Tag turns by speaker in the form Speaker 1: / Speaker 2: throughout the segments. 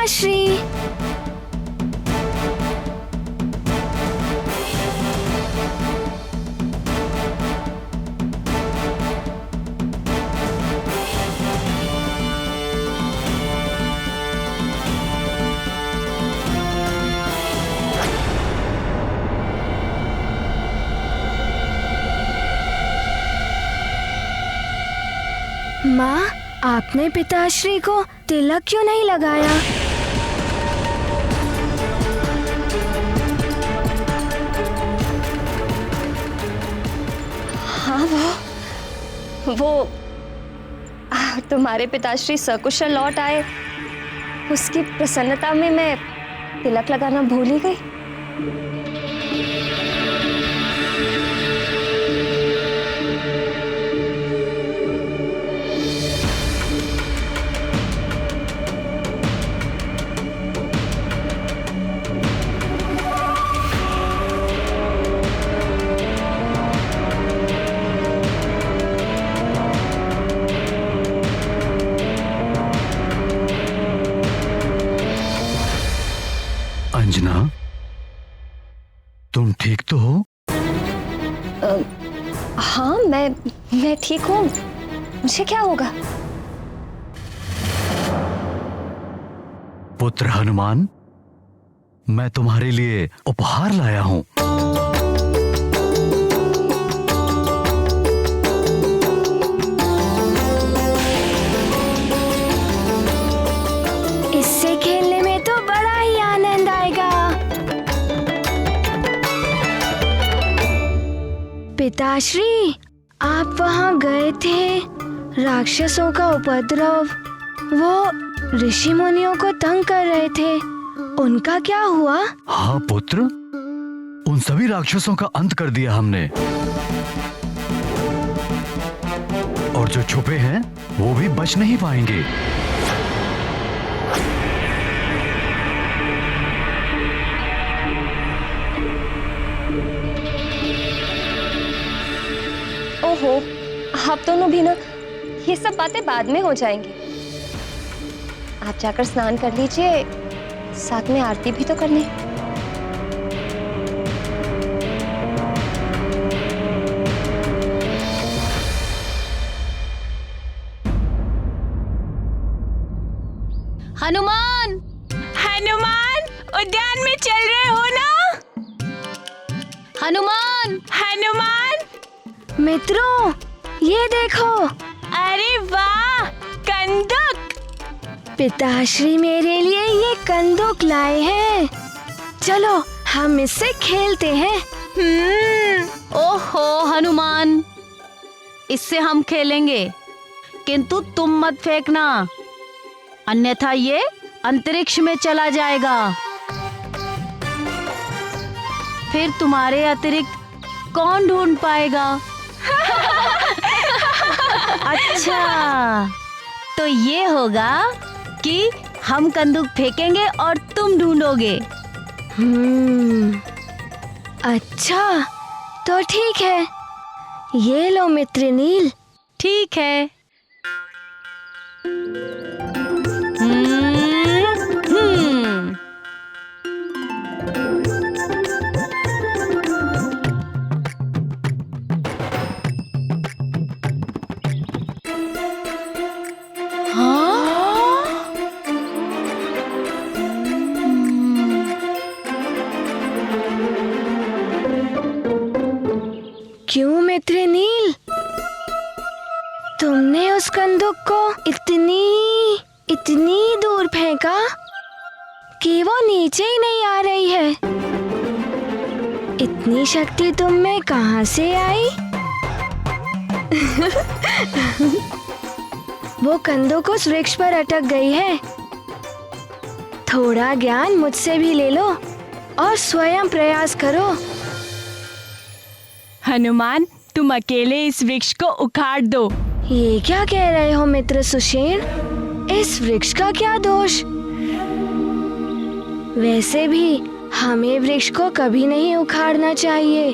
Speaker 1: पिताश्री। माँ, आपने पिताश्री को तिलक क्यों नहीं लगाया?
Speaker 2: हाँ, वो तुम्हारे पिताश्री सकुशल लौट आए, उसकी प्रसन्नता में मैं तिलक लगाना भूल ही गई।
Speaker 3: अंजना, तुम ठीक तो हो?
Speaker 2: हाँ, मैं ठीक हूँ। मुझे क्या होगा?
Speaker 3: पुत्र हनुमान, मैं तुम्हारे लिए उपहार लाया हूँ।
Speaker 1: इससे खेलने में तो बड़ा ही आनंद आएगा। पिताश्री, आप वहाँ गए थे, राक्षसों का उपद्रव, वो ऋषि मुनियों को तंग कर रहे थे, उनका क्या हुआ?
Speaker 3: हाँ पुत्र, उन सभी राक्षसों का अंत कर दिया हमने, और जो छुपे हैं वो भी बच नहीं पाएंगे।
Speaker 2: ओहो, आप दोनों भी ना, ये सब बातें बाद में हो जाएंगी। आप जाकर स्नान कर लीजिए, साथ में आरती भी तो करनी।
Speaker 4: हनुमान, हनुमान, उद्यान में चल रहे हो ना? हनुमान, हनुमान।
Speaker 1: मित्रों, ये देखो।
Speaker 4: अरे वाह, कंदुक।
Speaker 1: पिताश्री मेरे लिए ये कंदुक लाए हैं। चलो हम इससे खेलते हैं।
Speaker 4: ओहो हनुमान, इससे हम खेलेंगे, किंतु तुम मत फेंकना, अन्यथा ये अंतरिक्ष में चला जाएगा। फिर तुम्हारे अतिरिक्त कौन ढूंढ पाएगा? अच्छा, तो ये होगा कि हम कंदूक फेंकेंगे और तुम ढूंढोगे।
Speaker 1: अच्छा, तो ठीक है, ये लो मित्र नील।
Speaker 4: ठीक है।
Speaker 1: क्यों मित्र नील, तुमने उस कंदूक को इतनी दूर फेंका कि वो नीचे ही नहीं आ रही है। इतनी शक्ति तुम में कहां से आई? वो कंदूक उस वृक्ष पर अटक गई है। थोड़ा ज्ञान मुझसे भी ले लो और स्वयं प्रयास करो।
Speaker 4: हनुमान, तुम अकेले इस वृक्ष को उखाड़ दो।
Speaker 1: ये क्या कह रहे हो मित्र सुषेण? इस वृक्ष का क्या दोष? वैसे भी हमें वृक्ष को कभी नहीं उखाड़ना चाहिए।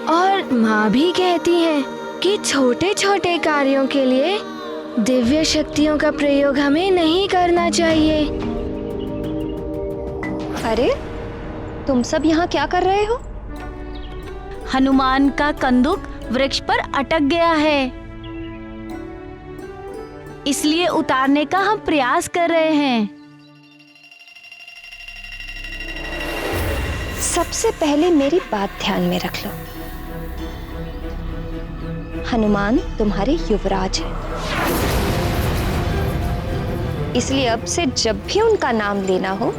Speaker 1: और माँ भी कहती हैं कि छोटे छोटे कार्यों के लिए दिव्य शक्तियों का प्रयोग हमें नहीं करना चाहिए।
Speaker 2: अरे तुम सब यहाँ क्या कर रहे हो?
Speaker 5: हनुमान का कंदुक वृक्ष पर अटक गया है, इसलिए उतारने का हम प्रयास कर रहे हैं।
Speaker 2: सबसे पहले मेरी बात ध्यान में रख लो। हनुमान तुम्हारे युवराज हैं, इसलिए अब से जब भी उनका नाम लेना हो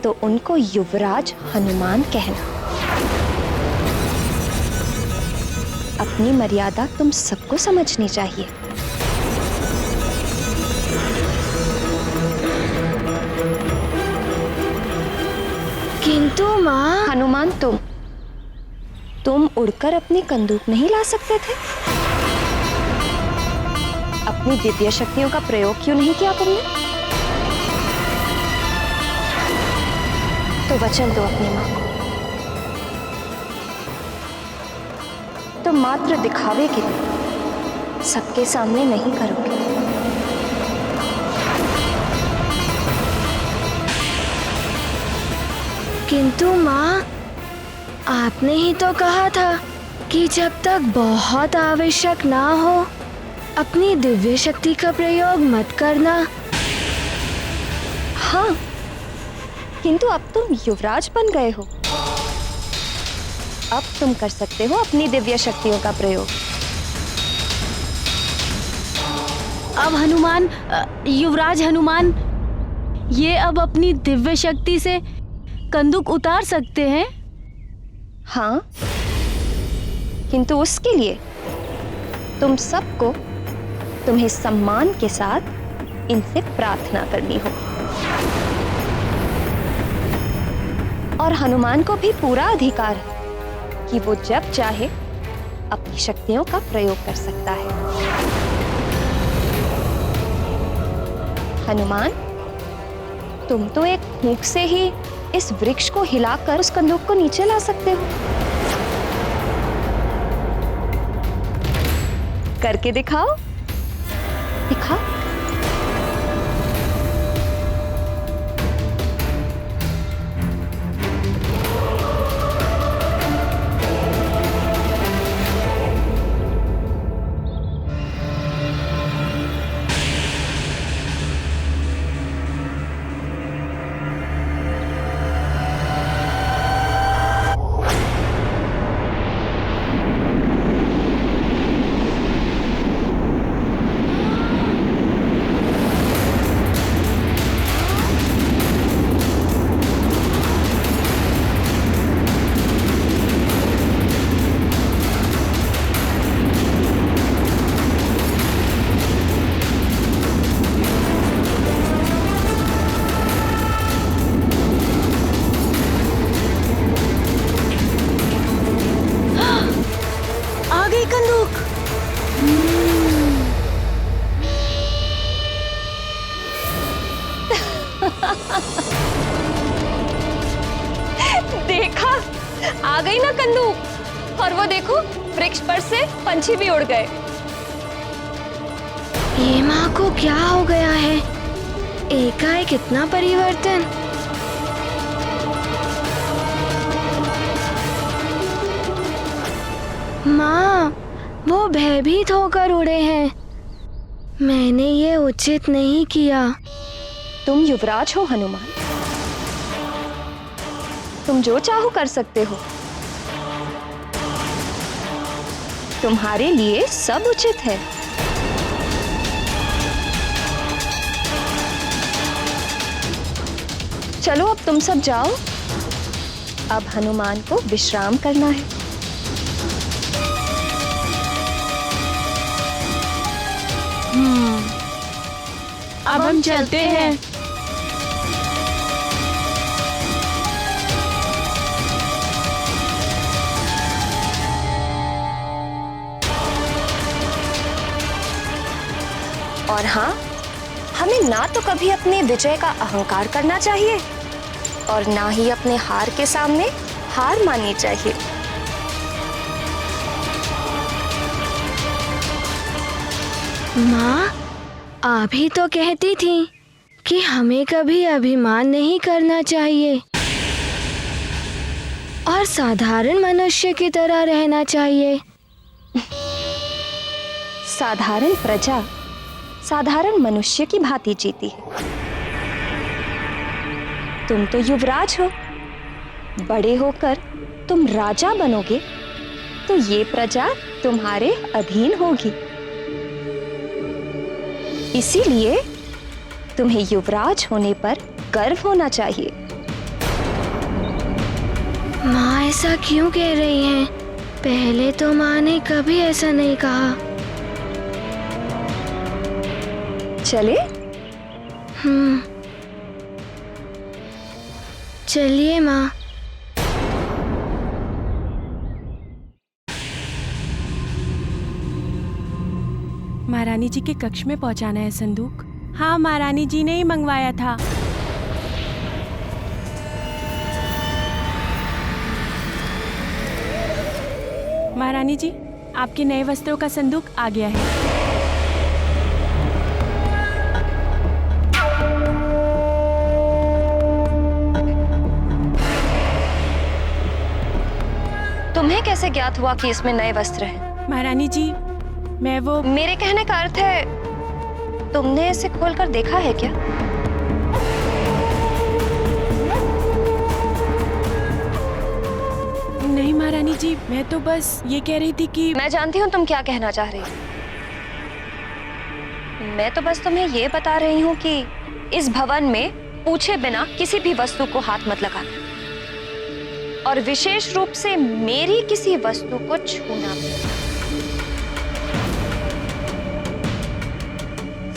Speaker 2: तो उनको युवराज हनुमान कहना। अपनी मर्यादा तुम सबको समझनी चाहिए।
Speaker 1: किंतु माँ,
Speaker 2: हनुमान तुम उड़कर अपनी कंदूक नहीं ला सकते थे? अपनी दिव्य शक्तियों का प्रयोग क्यों नहीं किया तुमने? तो वचन दो अपनी मां को। तो मात्र दिखावे के लिए सबके सामने नहीं करोगे।
Speaker 1: किंतु माँ, आपने ही तो कहा था कि जब तक बहुत आवश्यक ना हो अपनी दिव्य शक्ति का प्रयोग मत करना।
Speaker 2: हाँ, किंतु अब तुम युवराज बन गए हो। अब तुम कर सकते हो अपनी दिव्य शक्तियों का प्रयोग।
Speaker 5: अब हनुमान, युवराज हनुमान, ये अब अपनी दिव्य शक्ति से कंदुक उतार सकते हैं।
Speaker 2: हाँ, किंतु उसके लिए तुम सबको तुम्हें सम्मान के साथ इनसे प्रार्थना करनी हो। और हनुमान को भी पूरा अधिकार है कि वो जब चाहे अपनी शक्तियों का प्रयोग कर सकता है। हनुमान, तुम तो एक फूंक से ही इस वृक्ष को हिलाकर उस कंदूक को नीचे ला सकते हो। करके दिखाओ, दिखाओ। देखा, आ गई ना कंदूक। और वो देखो, वृक्ष पर से पंछी भी उड़ गए।
Speaker 1: ये माँ को क्या हो गया है? एकाएक इतना परिवर्तन। माँ, वो भयभीत होकर उड़े हैं। मैंने ये उचित नहीं किया।
Speaker 2: तुम युवराज हो हनुमान, तुम जो चाहो कर सकते हो। तुम्हारे लिए सब उचित है। चलो अब तुम सब जाओ। अब हनुमान को विश्राम करना है।
Speaker 5: अब हम चलते हैं।
Speaker 2: और हाँ, हमें ना तो कभी अपने विजय का अहंकार करना चाहिए और ना ही अपने हार के सामने हार माननी चाहिए।
Speaker 1: माँ, आप ही तो कहती थी कि हमें कभी अभिमान नहीं करना चाहिए और साधारण मनुष्य की तरह रहना चाहिए।
Speaker 2: साधारण प्रजा साधारण मनुष्य की भांति जीती है। तुम तो युवराज हो, बड़े होकर तुम राजा बनोगे तो ये प्रजा तुम्हारे अधीन होगी। इसीलिए तुम्हें युवराज होने पर गर्व होना चाहिए।
Speaker 1: माँ ऐसा क्यों कह रही हैं? पहले तो माँ ने कभी ऐसा नहीं कहा।
Speaker 2: चले?
Speaker 1: चलिए माँ।
Speaker 4: महारानी जी के कक्ष में पहुंचाना है संदूक। हाँ, महारानी जी ने ही मंगवाया था। महारानी जी, आपके नए वस्त्रों का संदूक आ गया है।
Speaker 2: तुम्हें कैसे ज्ञात हुआ कि इसमें नए वस्त्र हैं?
Speaker 4: महारानी जी, मैं वो
Speaker 2: मेरे कहने का अर्थ है तुमने इसे खोलकर देखा है क्या?
Speaker 4: नहीं महारानी जी, मैं तो बस ये कह रही थी कि
Speaker 2: मैं जानती हूँ तुम क्या कहना चाह रही हो। मैं तो बस तुम्हें ये बता रही हूँ कि इस भवन में पूछे बिना किसी भी वस्तु को हाथ मत लगाना, और विशेष रूप से मेरी किसी वस्तु को छूना भी।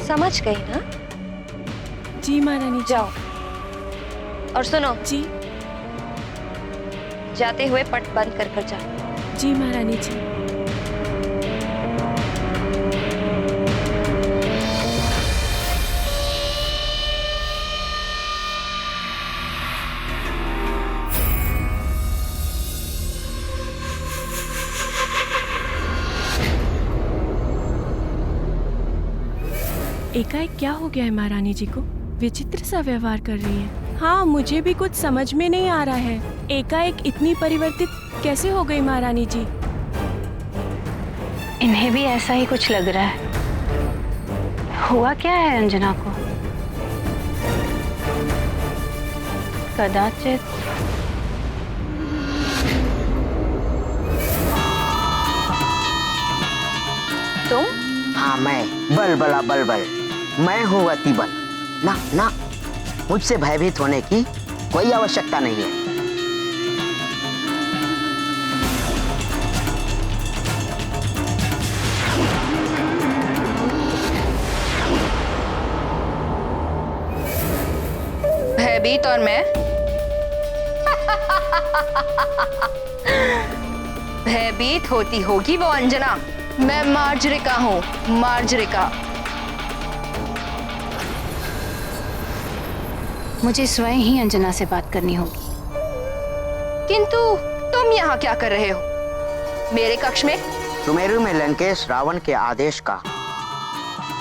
Speaker 2: समझ गई ना?
Speaker 4: जी महारानी जी।
Speaker 2: जाओ और सुनो
Speaker 4: जी।
Speaker 2: जाते हुए पट बंद कर कर जाओ।
Speaker 4: जी महारानी जी। एकाएक क्या हो गया है महारानी जी को? विचित्र सा व्यवहार कर रही है। हाँ, मुझे भी कुछ समझ में नहीं आ रहा है। एकाएक इतनी परिवर्तित कैसे हो गई महारानी जी?
Speaker 5: इन्हें भी ऐसा ही कुछ लग रहा है। हुआ क्या है अंजना को? कदाचित
Speaker 2: तुम?
Speaker 6: हाँ, मैं बलबला बलबल, मैं हूँ अतिबल। ना ना, मुझसे भयभीत होने की कोई आवश्यकता नहीं है।
Speaker 2: भयभीत और मैं? भयभीत होती होगी वो अंजना। मैं मार्जरिका हूँ, मार्जरिका।
Speaker 5: मुझे स्वयं ही अंजना से बात करनी होगी।
Speaker 2: किंतु तुम यहाँ क्या कर रहे हो मेरे कक्ष में?
Speaker 6: सुमेरु में लंकेश रावण के आदेश का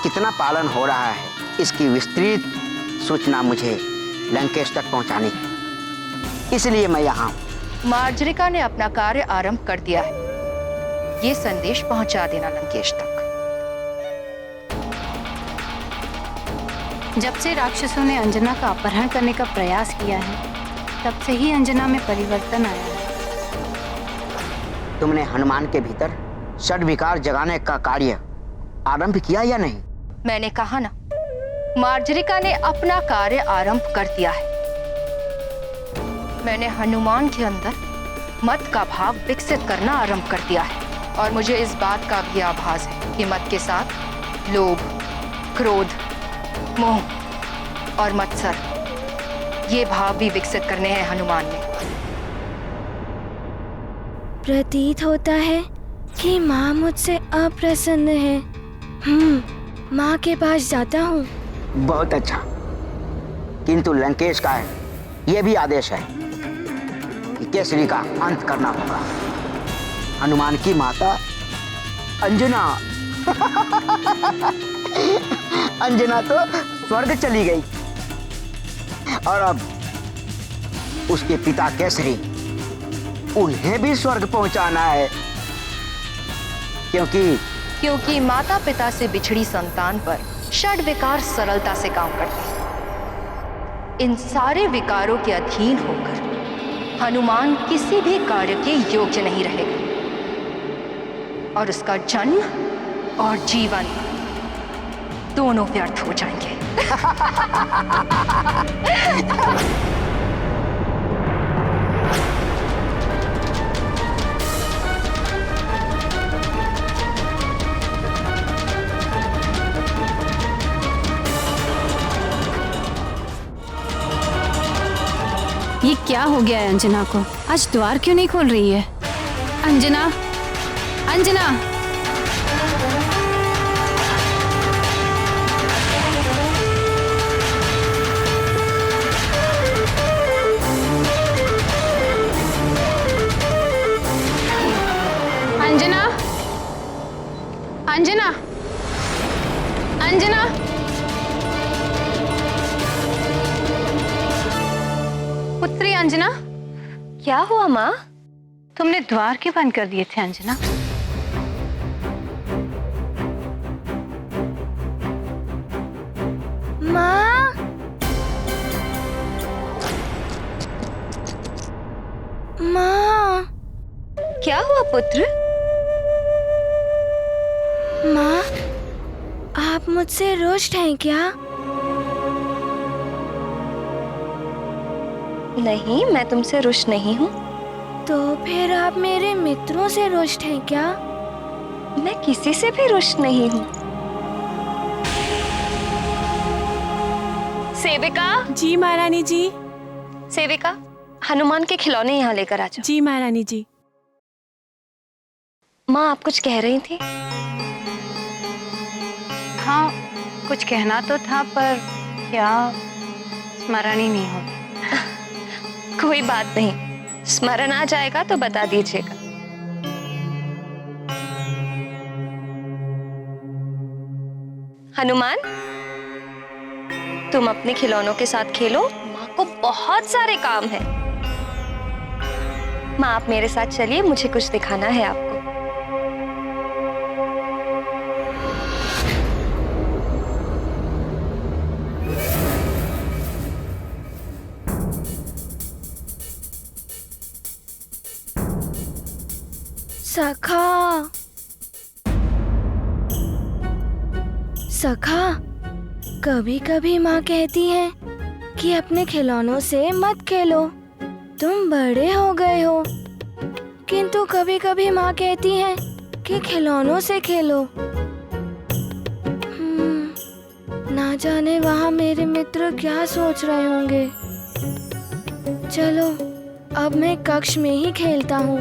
Speaker 6: कितना पालन हो रहा है, इसकी विस्तृत सूचना मुझे लंकेश तक पहुंचानी है, इसलिए मैं यहाँ हूँ।
Speaker 7: मार्जरिका ने अपना कार्य आरंभ कर दिया है। ये संदेश पहुंचा देना लंकेश तक।
Speaker 5: जब से राक्षसों ने अंजना का अपहरण करने का प्रयास किया है, तब से ही अंजना में परिवर्तन आया है।
Speaker 6: तुमने हनुमान के भीतर षड्विकार जगाने का कार्य आरंभ किया या नहीं?
Speaker 7: मैंने कहा ना, मार्जरिका ने अपना कार्य आरंभ कर दिया है। मैंने हनुमान के अंदर मत का भाव विकसित करना आरंभ कर दिया है, और मुझे इस बात का भी आभास है कि मत के साथ लोभ, क्रोध, मोह और मत्सर, ये भाव भी विकसित करने हैं हनुमान ने।
Speaker 1: प्रतीत होता है कि माँ मुझसे अप्रसन्न है। माँ के पास जाता हूँ।
Speaker 6: बहुत अच्छा, किंतु लंकेश का है यह भी आदेश है कि केसरी का अंत करना होगा। हनुमान की माता अंजना अंजना तो स्वर्ग चली गई और अब उसके पिता केसरी, उन्हें भी स्वर्ग पहुंचाना है, क्योंकि
Speaker 7: माता पिता से बिछड़ी संतान पर षड विकार सरलता से काम करते हैं। इन सारे विकारों के अधीन होकर हनुमान किसी भी कार्य के योग्य नहीं रहेगा और उसका जन्म और जीवन दोनों व्यर्थ हो जाएंगे।
Speaker 5: ये क्या हो गया है अंजना को? आज द्वार क्यों नहीं खोल रही है? अंजना, अंजना! अंजना, अंजना, अंजना! पुत्री अंजना,
Speaker 2: क्या हुआ माँ?
Speaker 5: तुमने द्वार क्यों बंद कर दिए थे अंजना?
Speaker 1: माँ, माँ,
Speaker 2: क्या हुआ पुत्र?
Speaker 1: माँ, आप मुझसे रुष्ट हैं क्या?
Speaker 2: नहीं, मैं तुमसे रुष्ट नहीं हूँ।
Speaker 1: तो फिर आप मेरे मित्रों से रुष्ट हैं क्या?
Speaker 2: मैं किसी से भी रुष्ट नहीं हूँ। सेविका,
Speaker 4: जी महारानी जी।
Speaker 2: सेविका, हनुमान के खिलौने यहाँ लेकर आ जाओ।
Speaker 4: जी महारानी जी।
Speaker 2: माँ, आप कुछ कह रही थी?
Speaker 5: हाँ, कुछ कहना तो था पर क्या स्मरण ही नहीं हो।
Speaker 2: कोई बात नहीं, स्मरण आ जाएगा तो बता दीजिएगा। हनुमान, तुम अपने खिलौनों के साथ खेलो, माँ को बहुत सारे काम है। माँ, आप मेरे साथ चलिए, मुझे कुछ दिखाना है आपको।
Speaker 1: सखा, सखा, कभी कभी माँ कहती है कि अपने खिलौनों से मत खेलो, तुम बड़े हो गए हो। किंतु कभी कभी माँ कहती है कि खिलौनों से खेलो। ना जाने वहाँ मेरे मित्र क्या सोच रहे होंगे। चलो, अब मैं कक्ष में ही खेलता हूँ।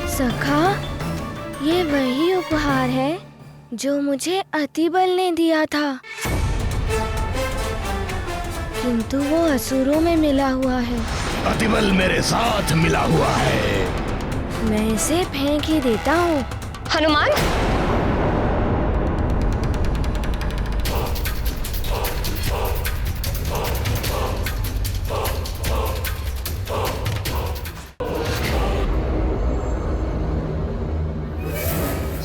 Speaker 1: सखा, ये वही उपहार है जो मुझे अतिबल ने दिया था, किंतु वो असुरों में मिला हुआ है।
Speaker 8: अतिबल मेरे साथ मिला हुआ है।
Speaker 1: मैं इसे फेंक ही देता हूँ।
Speaker 2: हनुमान,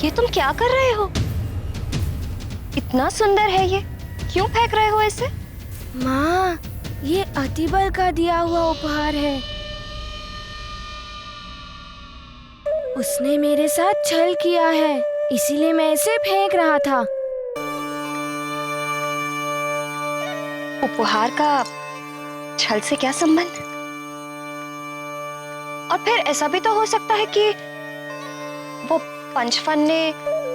Speaker 2: ये तुम क्या कर रहे हो? इतना सुंदर है ये, क्यों फेंक रहे हो इसे?
Speaker 1: माँ, ये अतिबल का दिया हुआ उपहार है। उसने मेरे साथ छल किया है, इसीलिए मैं इसे फेंक रहा था।
Speaker 2: उपहार का छल से क्या संबंध? और फिर ऐसा भी तो हो सकता है कि वो पंचफन ने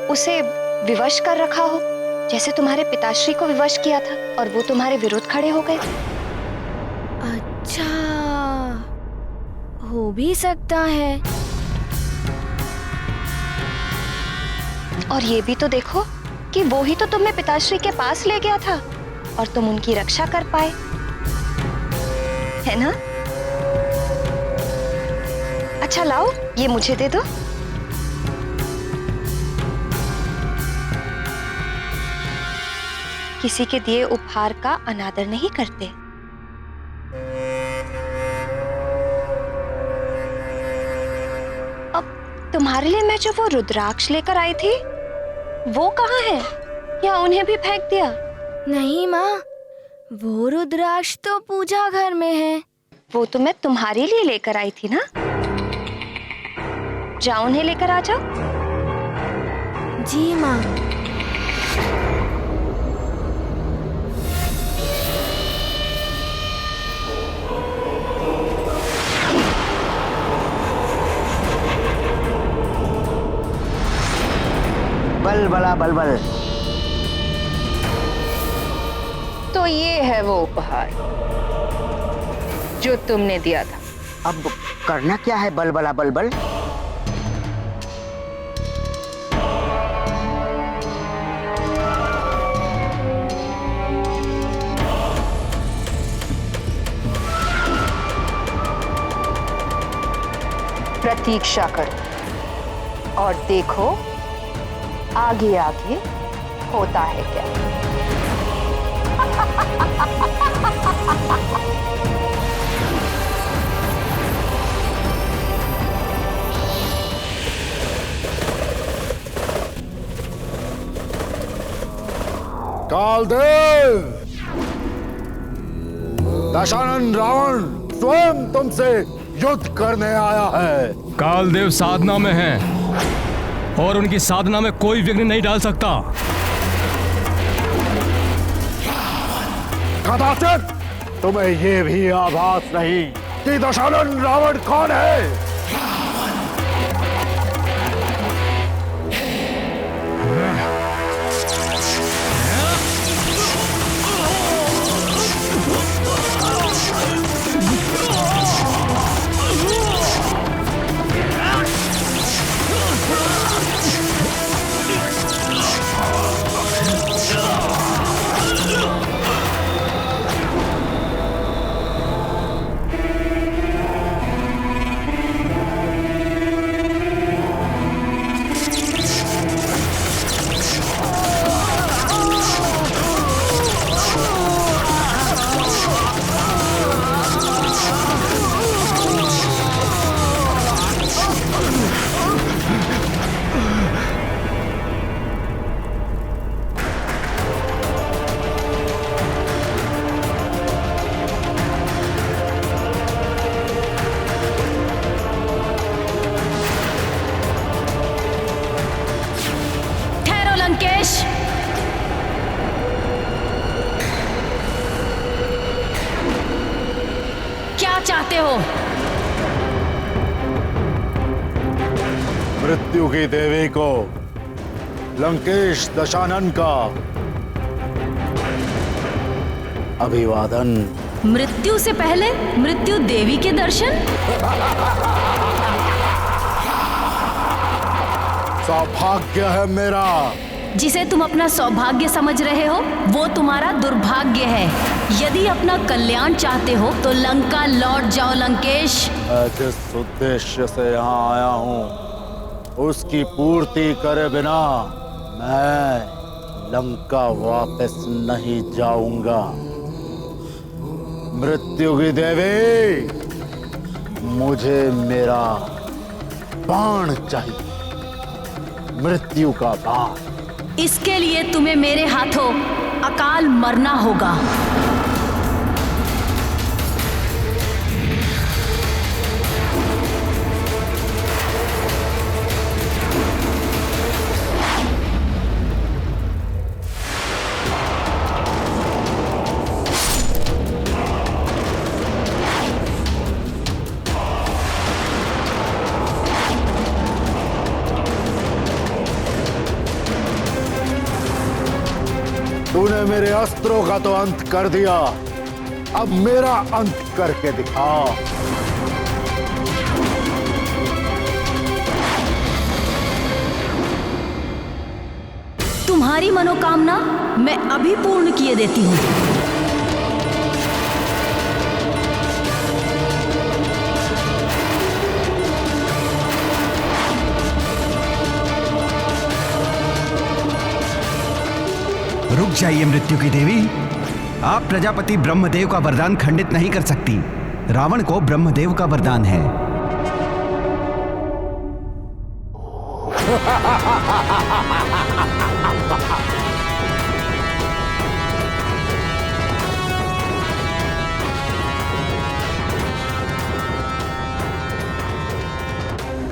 Speaker 2: उसे विवश कर रखा हो। जैसे तुम्हारे पिताश्री को विवश किया था और वो तुम्हारे विरुद्ध खड़े हो गए।
Speaker 1: अच्छा, हो भी सकता है।
Speaker 2: और ये भी तो देखो कि वो ही तो तुम्हें पिताश्री के पास ले गया था और तुम उनकी रक्षा कर पाए, है ना? अच्छा लाओ, ये मुझे दे दो। किसी के दिए उपहार का अनादर नहीं करते। अब तुम्हारे लिए मैं जो वो रुद्राक्ष लेकर आई थी वो कहाँ है? या उन्हें भी फेंक दिया?
Speaker 1: नहीं माँ, वो रुद्राक्ष तो पूजा घर में है।
Speaker 2: वो तो मैं तुम्हारे लिए लेकर आई थी ना। जाओ उन्हें लेकर आ जाओ।
Speaker 1: जी माँ।
Speaker 6: बल बला बलबल।
Speaker 7: तो ये है वो उपहार जो तुमने दिया था।
Speaker 6: अब करना क्या है बल बला बलबल?
Speaker 7: प्रतीक्षा करो और देखो आगे आगे होता है क्या।
Speaker 8: कालदेव, दशानन रावण स्वयं तुमसे युद्ध करने आया है।
Speaker 9: कालदेव साधना में हैं और उनकी साधना में कोई विघ्न नहीं डाल सकता।
Speaker 8: कदाचित तुम्हें ये भी आभास नहीं कि दशानन रावण कौन है।
Speaker 5: लंकेश, क्या चाहते हो?
Speaker 8: मृत्यु की देवी को लंकेश दशानन का अभिवादन।
Speaker 5: मृत्यु से पहले मृत्यु देवी के दर्शन?
Speaker 8: सौभाग्य है मेरा।
Speaker 5: जिसे तुम अपना सौभाग्य समझ रहे हो वो तुम्हारा दुर्भाग्य है। यदि अपना कल्याण चाहते हो तो लंका लौट जाओ लंकेश।
Speaker 8: जिस उद्देश्य से यहाँ आया हूँ उसकी पूर्ति करे बिना मैं लंका वापस नहीं जाऊंगा। मृत्यु की देवी, मुझे मेरा बाण चाहिए, मृत्यु का बाण।
Speaker 5: इसके लिए तुम्हें मेरे हाथों अकाल मरना होगा।
Speaker 8: मेरे अस्त्रों का तो अंत कर दिया, अब मेरा अंत करके दिखा।
Speaker 5: तुम्हारी मनोकामना मैं अभी पूर्ण किए देती हूँ।
Speaker 10: रुक जाइए मृत्यु की देवी, आप प्रजापति ब्रह्मदेव का वरदान खंडित नहीं कर सकती। रावण को ब्रह्मदेव का वरदान है।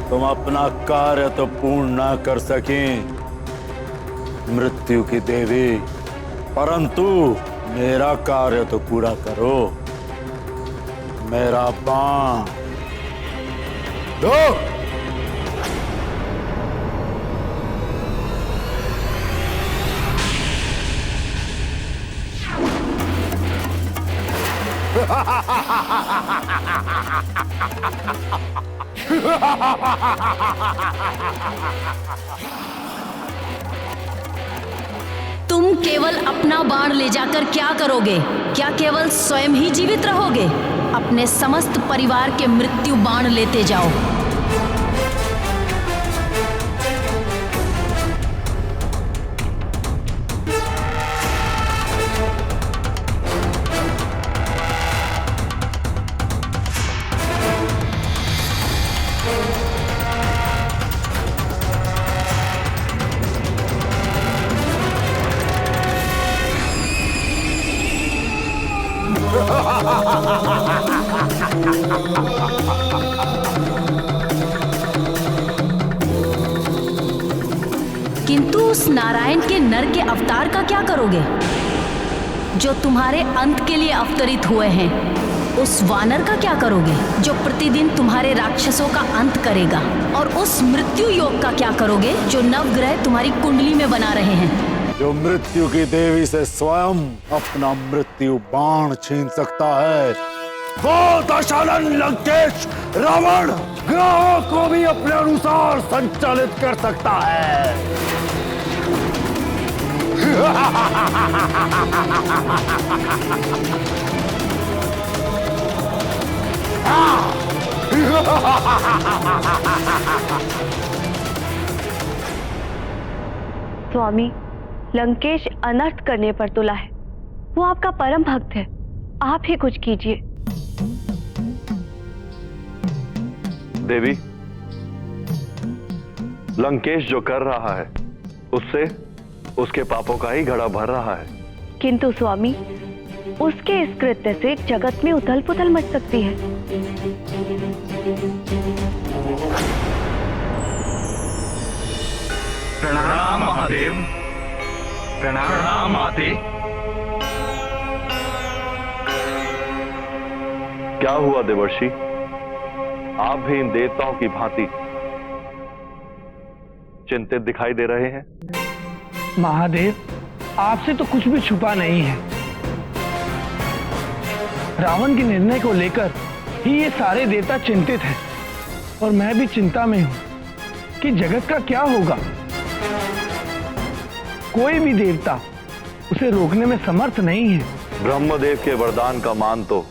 Speaker 8: तुम अपना कार्य तो पूर्ण ना कर सकें मृत्यु की देवी, परंतु मेरा कार्य तो पूरा करो। मेरा बाण दो।
Speaker 5: तुम केवल अपना बाण ले जाकर क्या करोगे? क्या केवल स्वयं ही जीवित रहोगे? अपने समस्त परिवार के मृत्यु बाण लेते जाओ। किंतु उस नारायण के नर के अवतार का क्या करोगे जो तुम्हारे अंत के लिए अवतरित हुए हैं? उस वानर का क्या करोगे जो प्रतिदिन तुम्हारे राक्षसों का अंत करेगा? और उस मृत्यु योग का क्या करोगे जो नवग्रह तुम्हारी कुंडली में बना रहे हैं?
Speaker 8: जो मृत्यु की देवी से स्वयं अपना मृत्यु बाण छीन सकता है, वो दशानन लंकेश रावण ग्रहों को भी अपने अनुसार संचालित कर सकता है।
Speaker 2: स्वामी, लंकेश अनर्थ करने पर तुला है। वो आपका परम भक्त है, आप ही कुछ कीजिए।
Speaker 11: देवी, लंकेश जो कर रहा है उससे उसके पापों का ही घड़ा भर रहा है।
Speaker 2: किंतु स्वामी, उसके इस कृत्य से जगत में उथल पुथल मच सकती है।
Speaker 3: प्रणाम महादेव। प्रणाम माते।
Speaker 11: क्या हुआ देवर्षि, आप भी इन देवताओं की भांति चिंतित दिखाई दे रहे हैं?
Speaker 12: महादेव, आपसे तो कुछ भी छुपा नहीं है। रावण के निर्णय को लेकर ही ये सारे देवता चिंतित हैं और मैं भी चिंता में हूं कि जगत का क्या होगा। कोई भी देवता उसे रोकने में समर्थ नहीं है।
Speaker 11: ब्रह्मदेव के वरदान का मान तो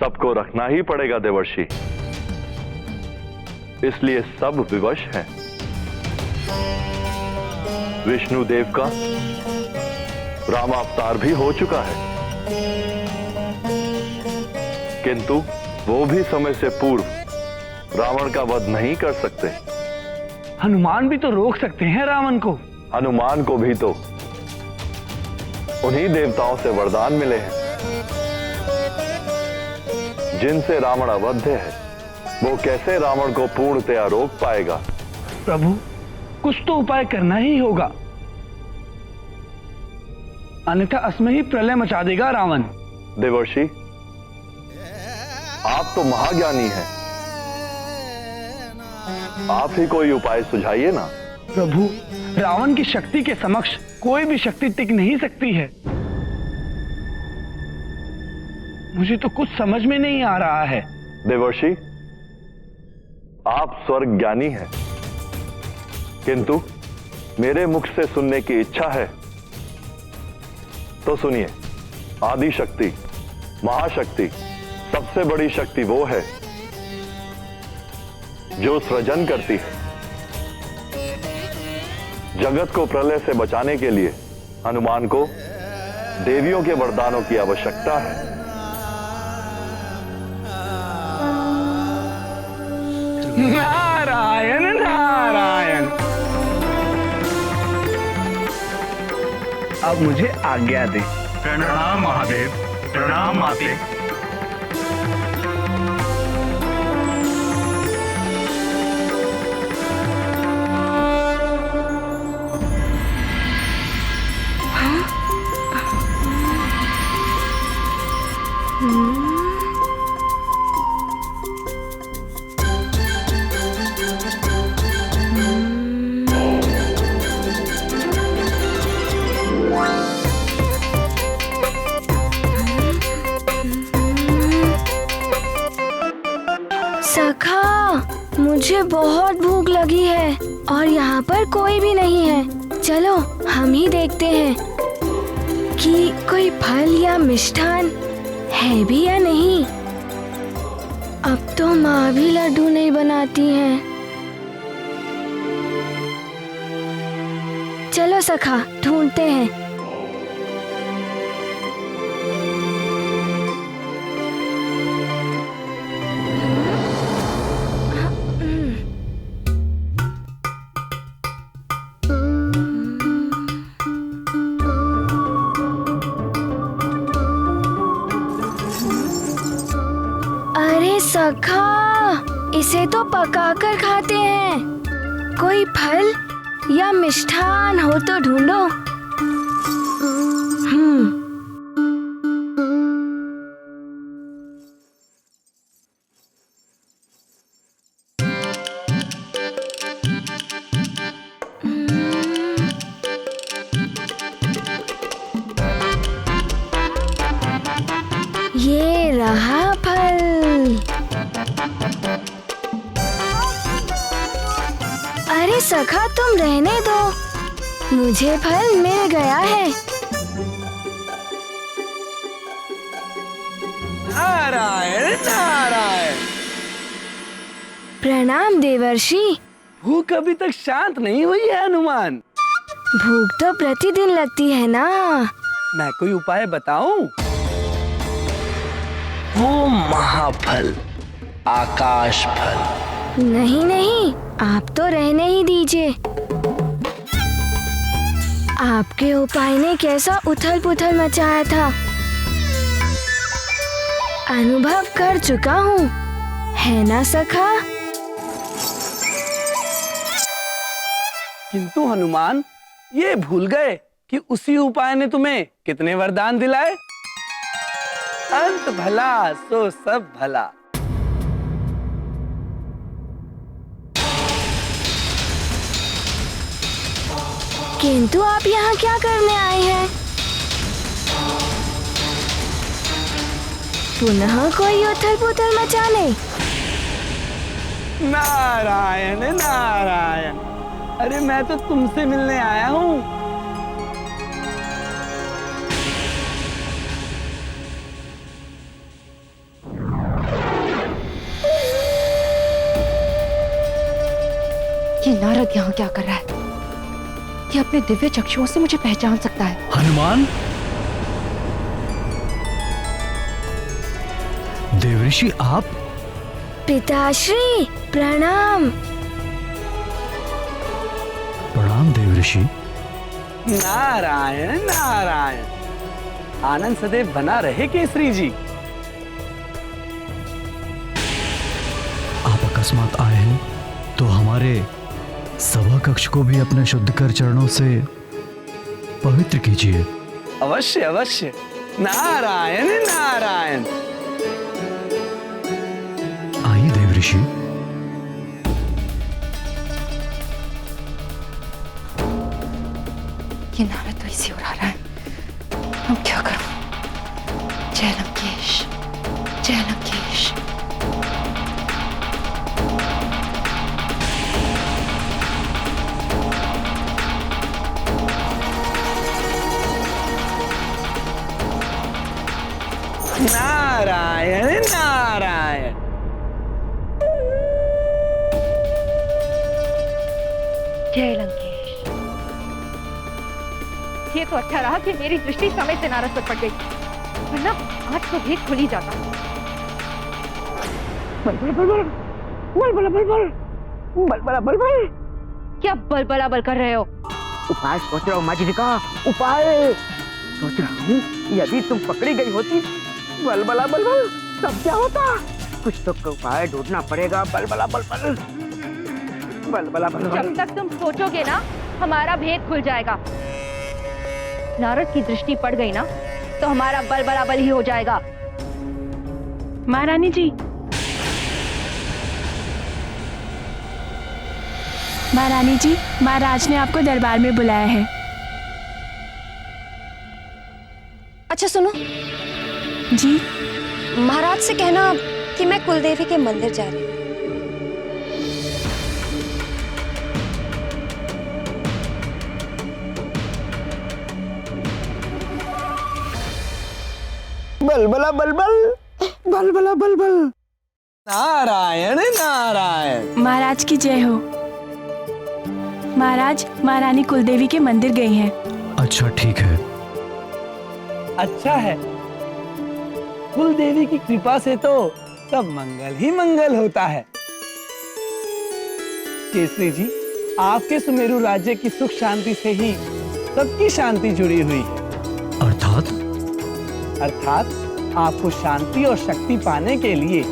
Speaker 11: सबको रखना ही पड़ेगा देवर्षि, इसलिए सब विवश हैं। विष्णु देव का रामावतार भी हो चुका है, किंतु वो भी समय से पूर्व रावण का वध नहीं कर सकते।
Speaker 12: हनुमान भी तो रोक सकते हैं रावण को।
Speaker 11: हनुमान को भी तो उन्हीं देवताओं से वरदान मिले हैं जिनसे रावण अवध्य है। वो कैसे रावण को पूर्णतया रोक पाएगा?
Speaker 12: प्रभु, कुछ तो उपाय करना ही होगा, अन्यथा असमय ही प्रलय मचा देगा रावण।
Speaker 11: देवर्षि, आप तो महाज्ञानी हैं, आप ही कोई उपाय सुझाइए ना।
Speaker 12: प्रभु, रावण की शक्ति के समक्ष कोई भी शक्ति टिक नहीं सकती है। मुझे तो कुछ समझ में नहीं आ रहा है।
Speaker 11: देवर्षि, आप स्वर्ग ज्ञानी हैं, किंतु मेरे मुख से सुनने की इच्छा है तो सुनिए। आदि शक्ति, महाशक्ति, सबसे बड़ी शक्ति वो है जो सृजन करती है। जगत को प्रलय से बचाने के लिए हनुमान को देवियों के वरदानों की आवश्यकता है।
Speaker 12: नारायण नारायण। अब मुझे आज्ञा दे।
Speaker 3: प्रणाम महादेव, प्रणाम माते।
Speaker 1: सखा, मुझे बहुत भूख लगी है और यहाँ पर कोई भी नहीं है। चलो हम ही देखते हैं कि कोई फल या मिष्ठान है भी या नहीं। अब तो माँ भी लड्डू नहीं बनाती हैं। चलो सखा, ढूंढते हैं। अरे सखा, इसे तो पकाकर खाते हैं। कोई फल या मिष्ठान हो तो ढूंढो। ये रहा फल। अरे सखा, तुम रहने दो, मुझे फल मिल गया है।
Speaker 12: नारायण नारायण।
Speaker 1: प्रणाम देवर्षि।
Speaker 12: भूख अभी तक शांत नहीं हुई है हनुमान।
Speaker 1: भूख तो प्रतिदिन लगती है ना।
Speaker 12: मैं कोई उपाय बताऊं? वो महाफल, आकाश फल।
Speaker 1: नहीं नहीं, आप तो रहने ही दीजिए। आपके उपाय ने कैसा उथल पुथल मचाया था, अनुभव कर चुका हूँ, है ना सखा?
Speaker 12: किंतु हनुमान, ये भूल गए कि उसी उपाय ने तुम्हें कितने वरदान दिलाए। अंत भला सो सब भला।
Speaker 1: किंतु आप यहाँ क्या करने आए हैं? पुनः कोई उथल पुथल मचाने?
Speaker 12: नारायण नारायण। अरे मैं तो तुमसे मिलने आया हूँ।
Speaker 7: ये नारद यहाँ क्या कर रहा है? ये अपने दिव्य चक्षुओं से मुझे पहचान सकता है।
Speaker 3: हनुमान, देवर्षि आप?
Speaker 1: पिताश्री प्रणाम।
Speaker 3: प्रणाम देवर्षि।
Speaker 12: नारायण नारायण। आनंद सदैव बना रहे केसरी जी।
Speaker 3: आप अकस्मात आए हैं तो हमारे सभा कक्ष को भी अपने शुद्ध कर चरणों से पवित्र कीजिए।
Speaker 12: अवश्य अवश्य। नारायण नारायण।
Speaker 3: आइए देवर्षि।
Speaker 7: ये नारद लंकेश, जय लंकेश।
Speaker 12: नारायण नारायण।
Speaker 7: जय लंकेश। ये तो अच्छा रहा कि मेरी दृष्टि समय से नारद पर पड़ गई, वरना आज तो भेद खुल ही जाता। बल बल बल बल बल बल बल बल बल बल बल। क्या बल बला बल कर रहे हो?
Speaker 6: उपाय सोच रहा हूँ मजरिका, उपाय सोच रहा हूँ। यदि तुम पकड़ी गई होती बलबला बलबल तब क्या होता? कुछ तो उपाय ढूंढना पड़ेगा। बलबला बलबल बलबला बलबल।
Speaker 7: जब तक तुम सोचोगे ना, हमारा भेद खुल जाएगा। नारद की दृष्टि पड़ गई ना, तो हमारा बल बराबर ही हो जाएगा।
Speaker 4: महारानी जी, महारानी जी, महाराज ने आपको दरबार में बुलाया है।
Speaker 2: अच्छा सुनो
Speaker 4: जी।
Speaker 2: महाराज से कहना कि मैं कुलदेवी के मंदिर जा रही हूँ।
Speaker 6: बलबला बलबल बलबला बलबल।
Speaker 12: नारायण नारायण।
Speaker 4: महाराज की जय हो। महाराज, महारानी कुलदेवी के मंदिर गई हैं।
Speaker 3: अच्छा ठीक है।
Speaker 12: अच्छा है, कुल देवी की कृपा से तो सब मंगल ही मंगल होता है। केसरी जी, आपके सुमेरु राज्य की सुख शांति से ही सबकी शांति जुड़ी हुई है। अर्थात आपको शांति और शक्ति पाने के लिए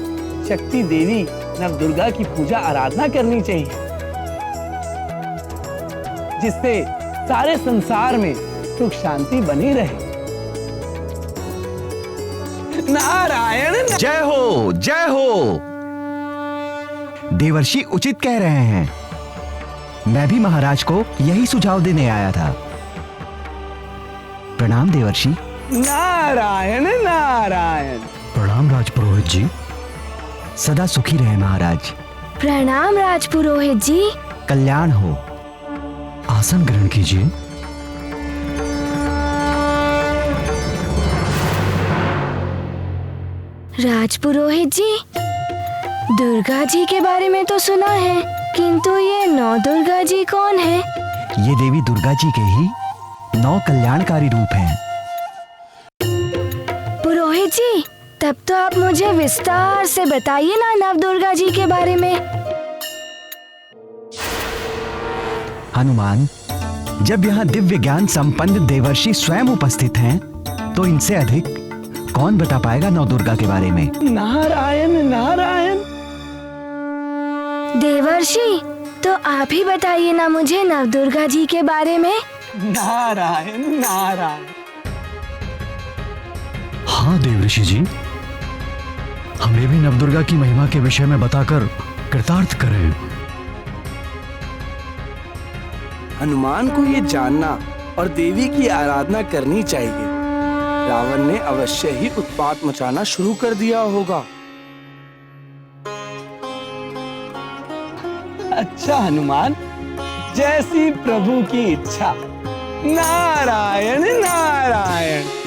Speaker 12: शक्ति देवी नव दुर्गा की पूजा आराधना करनी चाहिए, जिससे सारे संसार में सुख शांति बनी रहे। नारायण।
Speaker 10: जय हो, जय हो। देवर्षि उचित कह रहे हैं। मैं भी महाराज को यही सुझाव देने आया था। प्रणाम देवर्षि।
Speaker 12: नारायण नारायण।
Speaker 3: प्रणाम राजपुरोहित जी।
Speaker 10: सदा सुखी रहे महाराज।
Speaker 1: प्रणाम राजपुरोहित जी।
Speaker 10: कल्याण हो।
Speaker 3: आसन ग्रहण कीजिए।
Speaker 1: राजपुरोहित जी, दुर्गा जी के बारे में तो सुना है, किंतु ये नौ दुर्गा जी कौन है?
Speaker 10: ये देवी दुर्गा जी के ही 9 कल्याणकारी रूप हैं।
Speaker 1: पुरोहित जी, तब तो आप मुझे विस्तार से बताइए ना नव दुर्गा जी के बारे में।
Speaker 10: हनुमान, जब यहाँ दिव्य ज्ञान संपन्न देवर्षि स्वयं उपस्थित हैं, तो इनसे अधिक कौन बता पाएगा नौ दुर्गा के बारे में?
Speaker 12: नारायण नारायण।
Speaker 1: देवर्षि, तो आप ही बताइए ना मुझे नव दुर्गा जी के बारे में।
Speaker 12: नारायण नारायण।
Speaker 3: हाँ देवर्षि जी, हमें भी नवदुर्गा की महिमा के विषय में बताकर कृतार्थ करें।
Speaker 13: हनुमान को ये जानना और देवी की आराधना करनी चाहिए। रावण ने अवश्य ही उत्पात मचाना शुरू कर दिया होगा।
Speaker 12: अच्छा हनुमान, जैसी प्रभु की इच्छा। नारायण नारायण।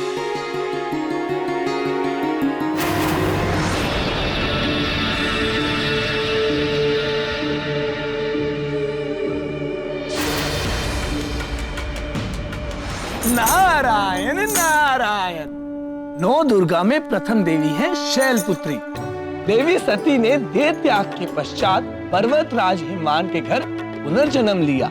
Speaker 12: नारायण नारायण। नौ दुर्गा में प्रथम देवी है शैलपुत्री। देवी सती ने देह त्याग के पश्चात पर्वतराज हिमवान के घर पुनर्जन्म लिया।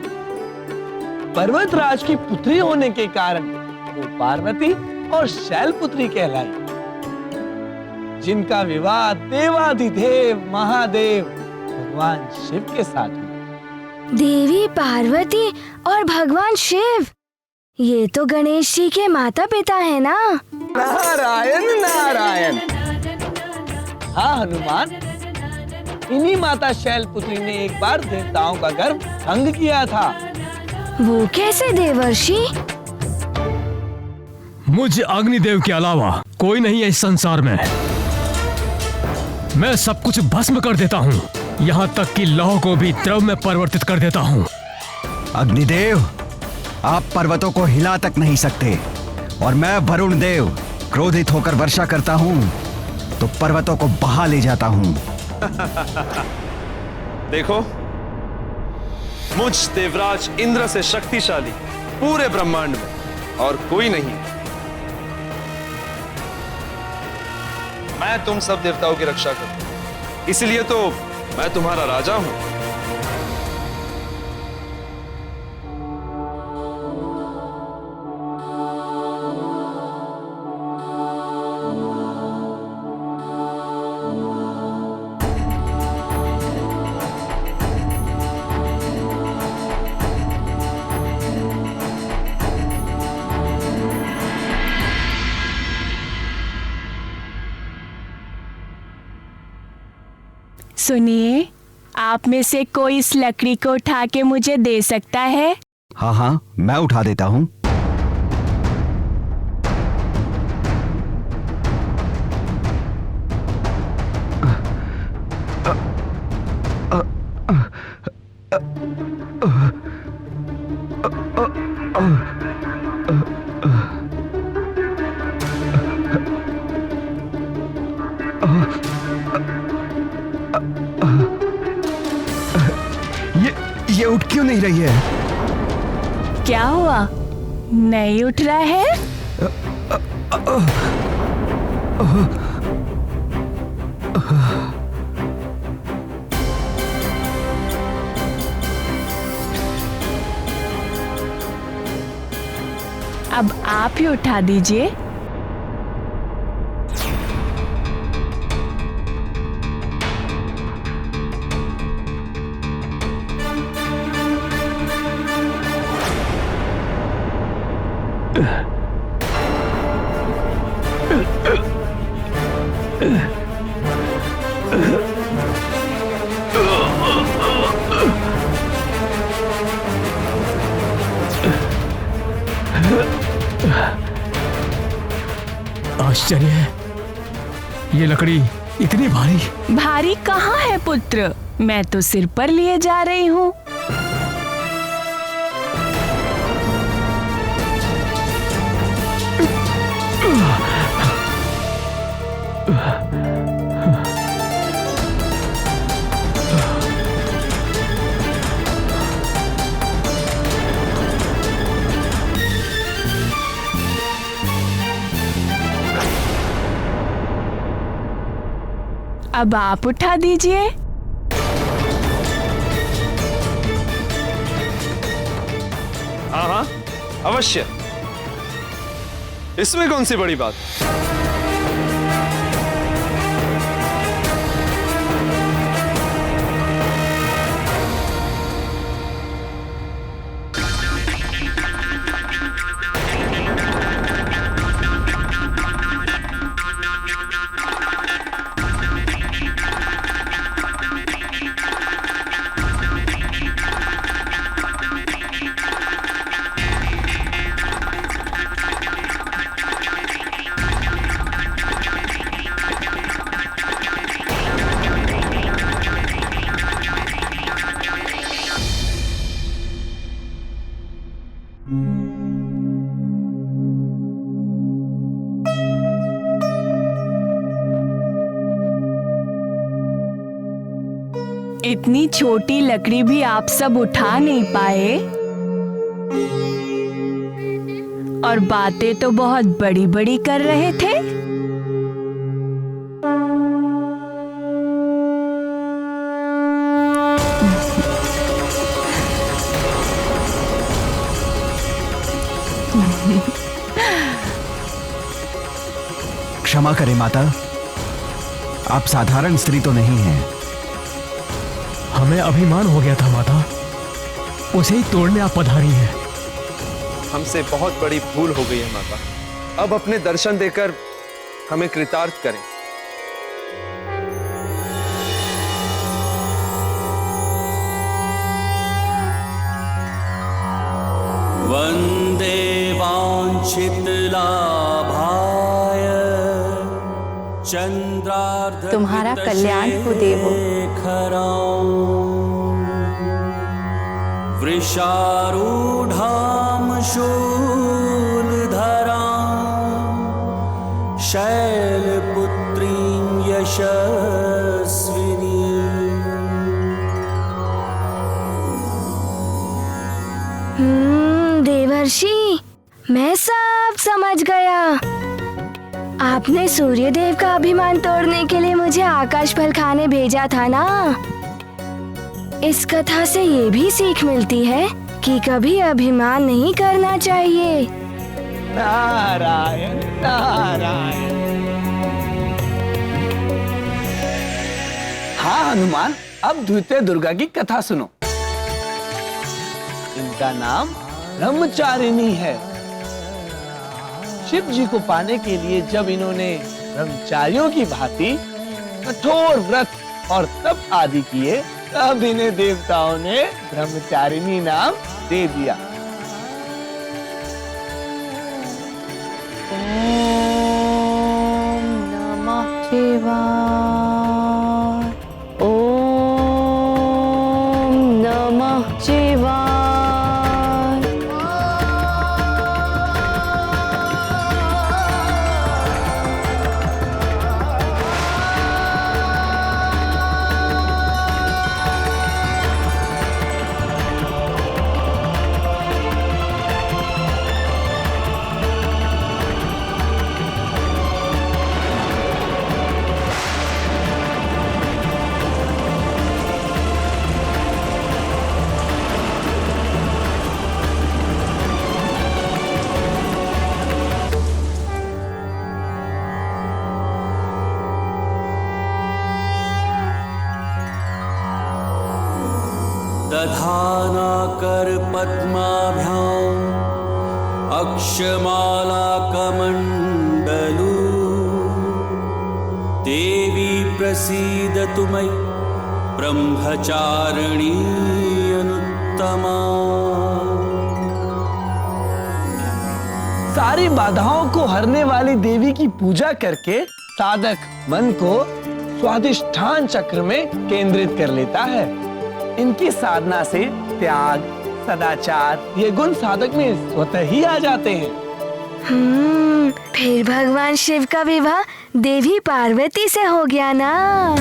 Speaker 12: पर्वतराज की पुत्री होने के कारण वो पार्वती और शैलपुत्री कहलाई, जिनका विवाह देवाधिदेव महादेव भगवान शिव के साथ हुआ।
Speaker 1: देवी पार्वती और भगवान शिव, ये तो गणेश जी के माता पिता है ना?
Speaker 12: नारायण नारायण। हाँ हनुमान, इन्हीं माता शैलपुत्री ने एक बार देवताओं का गर्भ भंग किया था।
Speaker 1: वो कैसे देवर्षि?
Speaker 9: मुझ अग्निदेव के अलावा कोई नहीं है इस संसार में। मैं सब कुछ भस्म कर देता हूँ, यहाँ तक कि लौह को भी द्रव में परिवर्तित कर देता हूँ।
Speaker 10: अग्निदेव, आप पर्वतों को हिला तक नहीं सकते, और मैं वरुण देव क्रोधित होकर वर्षा करता हूँ तो पर्वतों को बहा ले जाता हूँ।
Speaker 14: देखो, मुझ देवराज इंद्र से शक्तिशाली पूरे ब्रह्मांड में और कोई नहीं। मैं तुम सब देवताओं की रक्षा करूं, इसलिए तो मैं तुम्हारा राजा हूं।
Speaker 4: सुनिए, आप में से कोई इस लकड़ी को उठा के मुझे दे सकता है?
Speaker 10: हाँ हाँ, मैं उठा देता हूँ। ये उठ क्यों नहीं रही है?
Speaker 4: क्या हुआ, नहीं उठ रहा है? अब आप ही उठा दीजिए।
Speaker 9: आश्चर्य है, ये लकड़ी इतनी भारी।
Speaker 4: भारी कहाँ है पुत्र, मैं तो सिर पर लिए जा रही हूँ। अब आप उठा दीजिए।
Speaker 14: हाँ हाँ, अवश्य। इसमें कौन सी बड़ी बात? इतनी छोटी लकड़ी भी आप सब उठा नहीं पाए, और बातें तो बहुत बड़ी बड़ी कर रहे थे।
Speaker 10: क्षमा करें माता, आप साधारण स्त्री तो नहीं हैं।
Speaker 9: हमें अभिमान हो गया था माता, उसे ही तोड़ने आप पधारी हैं।
Speaker 14: हमसे बहुत बड़ी भूल हो गई है माता, अब अपने दर्शन देकर हमें कृतार्थ करें।
Speaker 15: वंदे वांछित
Speaker 7: तुम्हारा कल्याण हो देवो।
Speaker 15: वृषारूढ़ाम शूलधराम शैलपुत्रीं यशस्विनी।
Speaker 1: देवर्षि, मैं सब समझ गया। आपने सूर्यदेव का अभिमान तोड़ने के लिए मुझे आकाश फल खाने भेजा था ना। इस कथा से ये भी सीख मिलती है कि कभी अभिमान नहीं करना चाहिए।
Speaker 12: नारायण नारायण। हाँ हनुमान, अब द्वितीय दुर्गा की कथा सुनो। इनका नाम ब्रह्मचारिणी है। शिव जी को पाने के लिए जब इन्होंने ब्रह्मचारियों की भांति कठोर व्रत और तप आदि किए, तब इन्हें देवताओं ने ब्रह्मचारिणी नाम दे दिया।
Speaker 7: ओम नमः शिवाय। ओम नमः शिवाय।
Speaker 15: दधाना कर पद्माभ्याम अक्षमाला कमंडलू। देवी प्रसीदतु मयि ब्रह्मचारिणी अनुत्तमा।
Speaker 12: सारी बाधाओं को हरने वाली देवी की पूजा करके साधक मन को स्वाधिष्ठान चक्र में केंद्रित कर लेता है। इनकी साधना से त्याग, सदाचार ये गुण साधक में स्वतः ही आ जाते हैं।
Speaker 1: फिर भगवान शिव का विवाह देवी पार्वती से हो गया ना।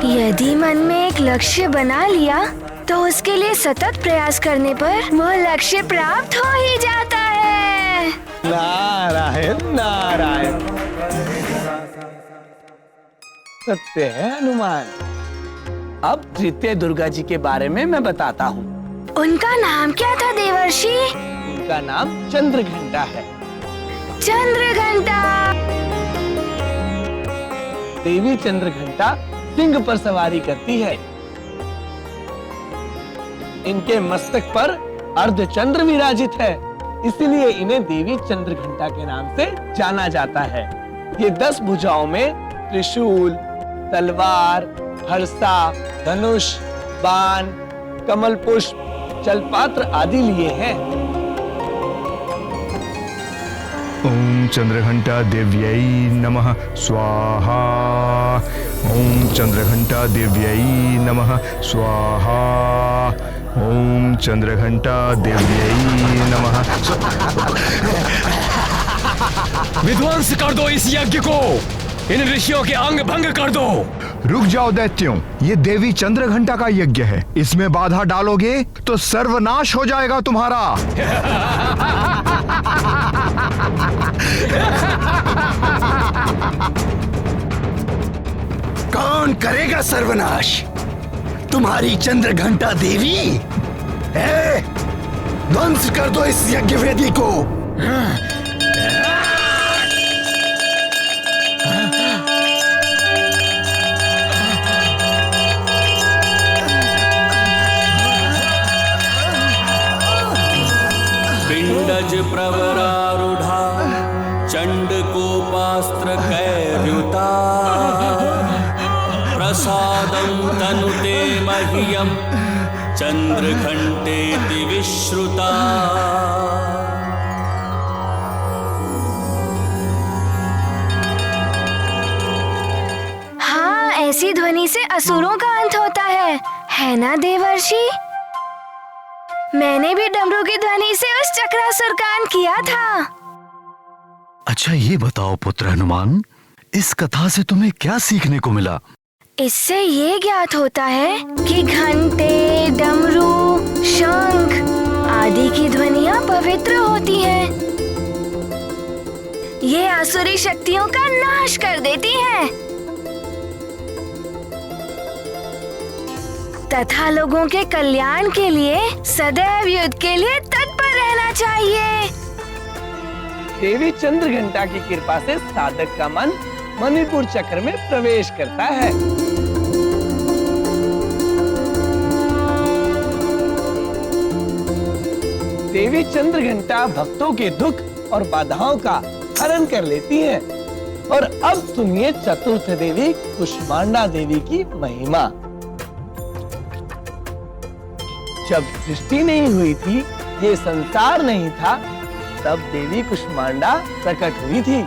Speaker 1: यदि मन में एक लक्ष्य बना लिया तो उसके लिए सतत प्रयास करने पर वो लक्ष्य प्राप्त हो ही जाता है।
Speaker 12: नारायण नारायण। सत्य है हनुमान। अब तृतीय दुर्गा जी के बारे में मैं बताता हूँ।
Speaker 1: उनका नाम क्या था देवर्षि?
Speaker 12: उनका नाम चंद्रघंटा है।
Speaker 1: चंद्रघंटा।
Speaker 12: देवी चंद्रघंटा सिंह पर सवारी करती है। इनके मस्तक पर अर्धचंद्र विराजित है, इसलिए इन्हें देवी चंद्रघंटा के नाम से जाना जाता है। ये 10 भुजाओं में त्रिशूल, तलवार, हर्षा, धनुष, बाण, कमल पुष्प, जलपात्र आदि लिए हैं।
Speaker 9: ओम चंद्रघंटा देव्यै नमः स्वाहा। ओम चंद्रघंटा देव्यै नमः स्वाहा। ओम चंद्रघंटा देव्यै नमः। विध्वंस कर दो इस यज्ञ को, इन ऋषियों के अंग भंग कर दो।
Speaker 10: रुक जाओ दैत्यों, ये देवी चंद्रघंटा का यज्ञ है। इसमें बाधा डालोगे तो सर्वनाश हो जाएगा तुम्हारा।
Speaker 16: कौन करेगा सर्वनाश? तुम्हारी चंद्रघंटा देवी? ध्वंस कर दो इस यज्ञ वेदी को।
Speaker 15: पिंडज प्रवरारूढ़ा चंडकोपास्त्र कैर्युता। प्रसादं तनुते मह्यं चंद्रघंटेति विश्रुता
Speaker 1: हाँ, ऐसी ध्वनि से असुरों का अंत होता है ना देवर्षि? मैंने भी डमरू की ध्वनि से उस चक्रासुर का अंत किया था।
Speaker 3: अच्छा ये बताओ पुत्र हनुमान, इस कथा से तुम्हें क्या सीखने को मिला?
Speaker 1: इससे ये ज्ञात होता है कि घंटे, डमरू, शंख आदि की ध्वनियाँ पवित्र होती हैं। ये आसुरी शक्तियों का नाश कर देती हैं तथा लोगों के कल्याण के लिए सदैव युद्ध के लिए तत्पर रहना चाहिए।
Speaker 12: देवी चंद्रघंटा की कृपा से साधक का मन मणिपुर चक्र में प्रवेश करता है। देवी चंद्रघंटा भक्तों के दुख और बाधाओं का हरण कर लेती है। और अब सुनिए चतुर्थ देवी कुष्मांडा देवी की महिमा। जब सृष्टि नहीं हुई थी, ये संसार नहीं था, तब देवी कुष्मांडा प्रकट हुई थी।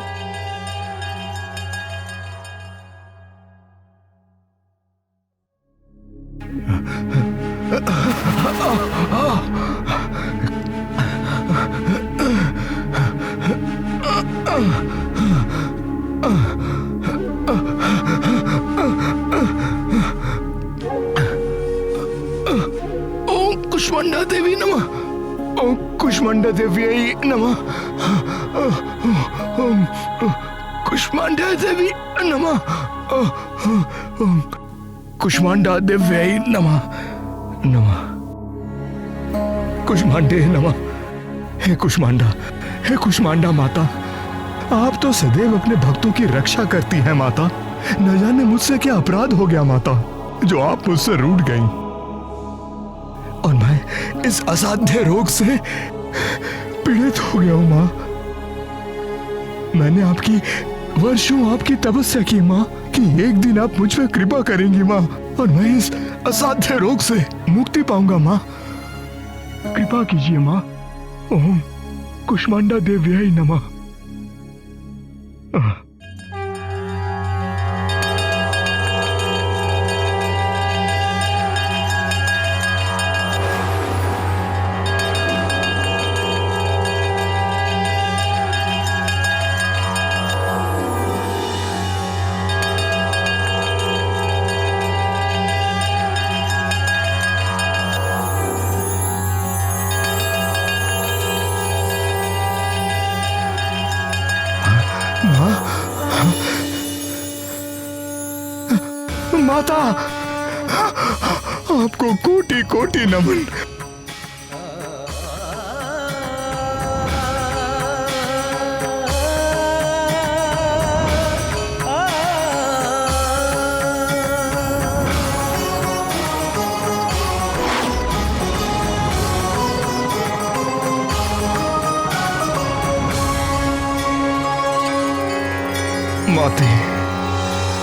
Speaker 16: कुष्मांडा देवी नमः। ओम कुष्मांडा देवी नमः। ओम कुष्मांडा देवी नमः। ओम कुष्मांडा देवी नमः। नमः कुष्मांडे नमः। हे कुष्मांडा माता, आप तो सदैव अपने भक्तों की रक्षा करती हैं माता। न जाने मुझसे क्या अपराध हो गया माता, जो आप मुझसे रूठ गईं। और मैं इस असाध्य रोग से पीड़ित हो गया हूं माँ। मैंने वर्षों आपकी तपस्या की माँ कि एक दिन आप मुझ पर कृपा करेंगी माँ, और मैं इस असाध्य रोग से मुक्ति पाऊंगा माँ। कृपा कीजिए माँ। ओम कुष्मांडा देव्याय नमः। माता, आपको कोटि कोटि नमन। माते,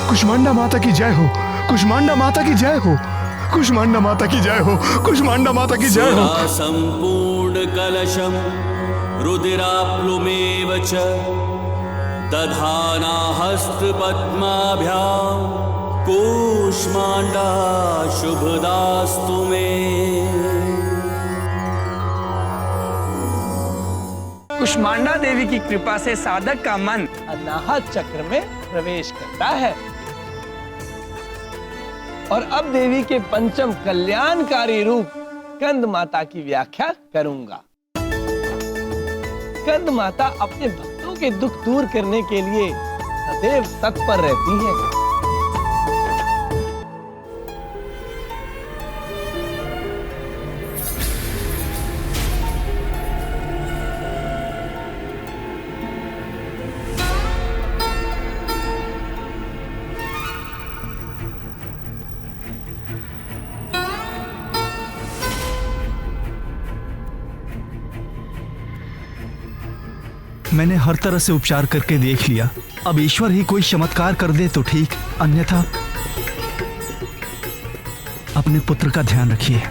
Speaker 16: कुष्मांडा माता की जय हो। कुष्मांडा माता की जय हो। कुष्मांडा माता की जय हो। कुष्मांडा माता की जय हो।
Speaker 15: संपूर्ण कलशम रुदिराप्लुमेव च दधाना हस्त पद्माभ्याम कुष्मांडा शुभदास्तु मे।
Speaker 12: कुष्मांडा देवी की कृपा से साधक का मन अनाहत चक्र में प्रवेश करता है। और अब देवी के पंचम कल्याणकारी रूप स्कंद माता की व्याख्या करूंगा। स्कंद माता अपने भक्तों के दुख दूर करने के लिए सदैव तत्पर रहती हैं।
Speaker 3: मैंने हर तरह से उपचार करके देख लिया। अब ईश्वर ही कोई चमत्कार कर दे तो ठीक, अन्यथा अपने पुत्र का ध्यान रखिए।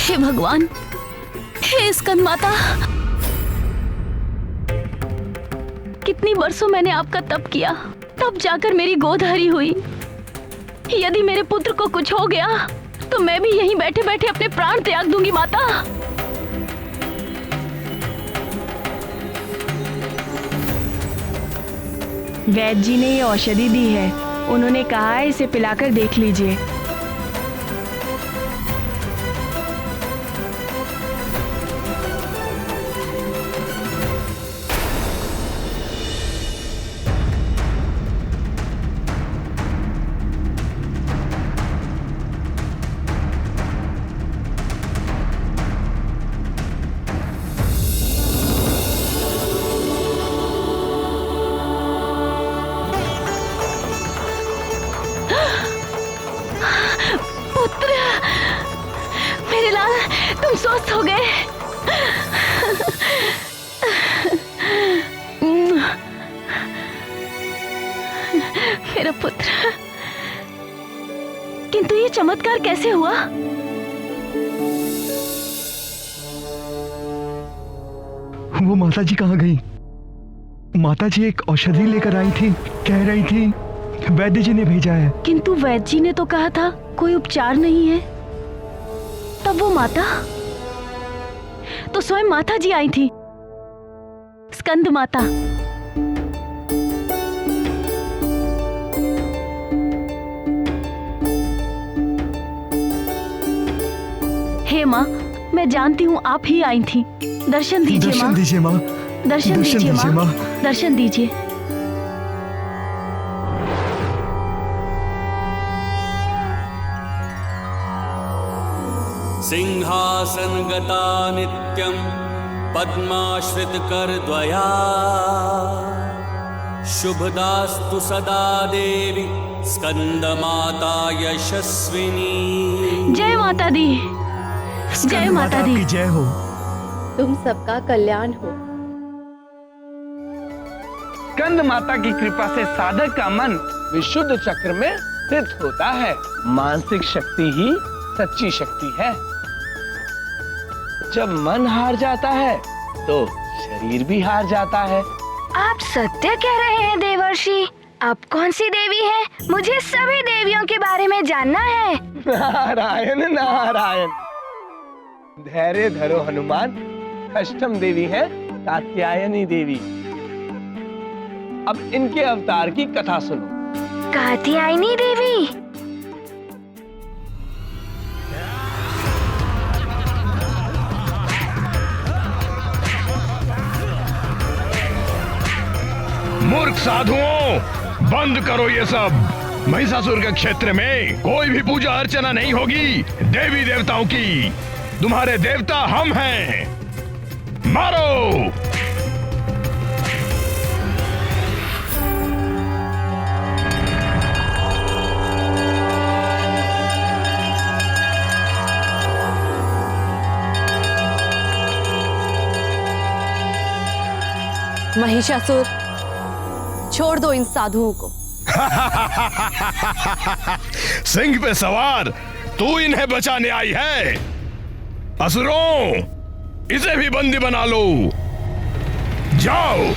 Speaker 5: हे भगवान, हे स्कंद माता, कितनी बरसों मैंने आपका तप किया, तब जाकर मेरी गोद हरी हुई। यदि मेरे पुत्र को कुछ हो गया तो मैं भी यहीं बैठे बैठे अपने प्राण त्याग दूंगी माता।
Speaker 4: वैद्य जी ने ये औषधि दी है, उन्होंने कहा है इसे पिलाकर देख लीजिए।
Speaker 5: तुम स्वस्थ हो गए। मेरा पुत्र, किंतु ये चमत्कार कैसे हुआ?
Speaker 16: वो माता जी कहाँ गई? माता जी एक औषधि लेकर आई थी, कह रही थी वैद्य जी ने भेजा है।
Speaker 5: किंतु वैद्य जी ने तो कहा था कोई उपचार नहीं है। तब वो माता तो स्वयं माता जी आई थी, स्कंद माता। हे माँ, मैं जानती हूँ आप ही आई थी। दर्शन दीजिए माँ।
Speaker 16: दर्शन दीजिए माँ।
Speaker 5: दर्शन दीजिए माँ। दर्शन दीजिए।
Speaker 15: सिंहासन गता नित्यं पद्माश्रित कर द्वया शुभदास्तु सदा देवी स्कंद माता यशस्विनी।
Speaker 5: जय माता दी, जय माता दी।
Speaker 16: जय हो।
Speaker 17: तुम सबका कल्याण हो।
Speaker 12: स्कंद माता की कृपा से साधक का मन विशुद्ध चक्र में स्थित होता है। मानसिक शक्ति ही सच्ची शक्ति है। जब मन हार जाता है तो शरीर भी हार जाता है।
Speaker 1: आप सत्य कह रहे हैं देवर्षि। अब कौन सी देवी है? मुझे सभी देवियों के बारे में जानना है।
Speaker 12: नारायण नारायण। धैर्य धरो हनुमान। अष्टम देवी है कात्यायनी देवी। अब इनके अवतार की कथा सुनो।
Speaker 1: कात्यायनी देवी?
Speaker 9: मूर्ख साधुओं, बंद करो ये सब। महिषासुर के क्षेत्र में कोई भी पूजा अर्चना नहीं होगी देवी देवताओं की। तुम्हारे देवता हम हैं। मारो।
Speaker 17: महिषासुर, छोड़ दो इन साधुओं को।
Speaker 9: सिंह पे सवार तू इन्हें बचाने आई है। असुरों, इसे भी बंदी बना लो। जाओ।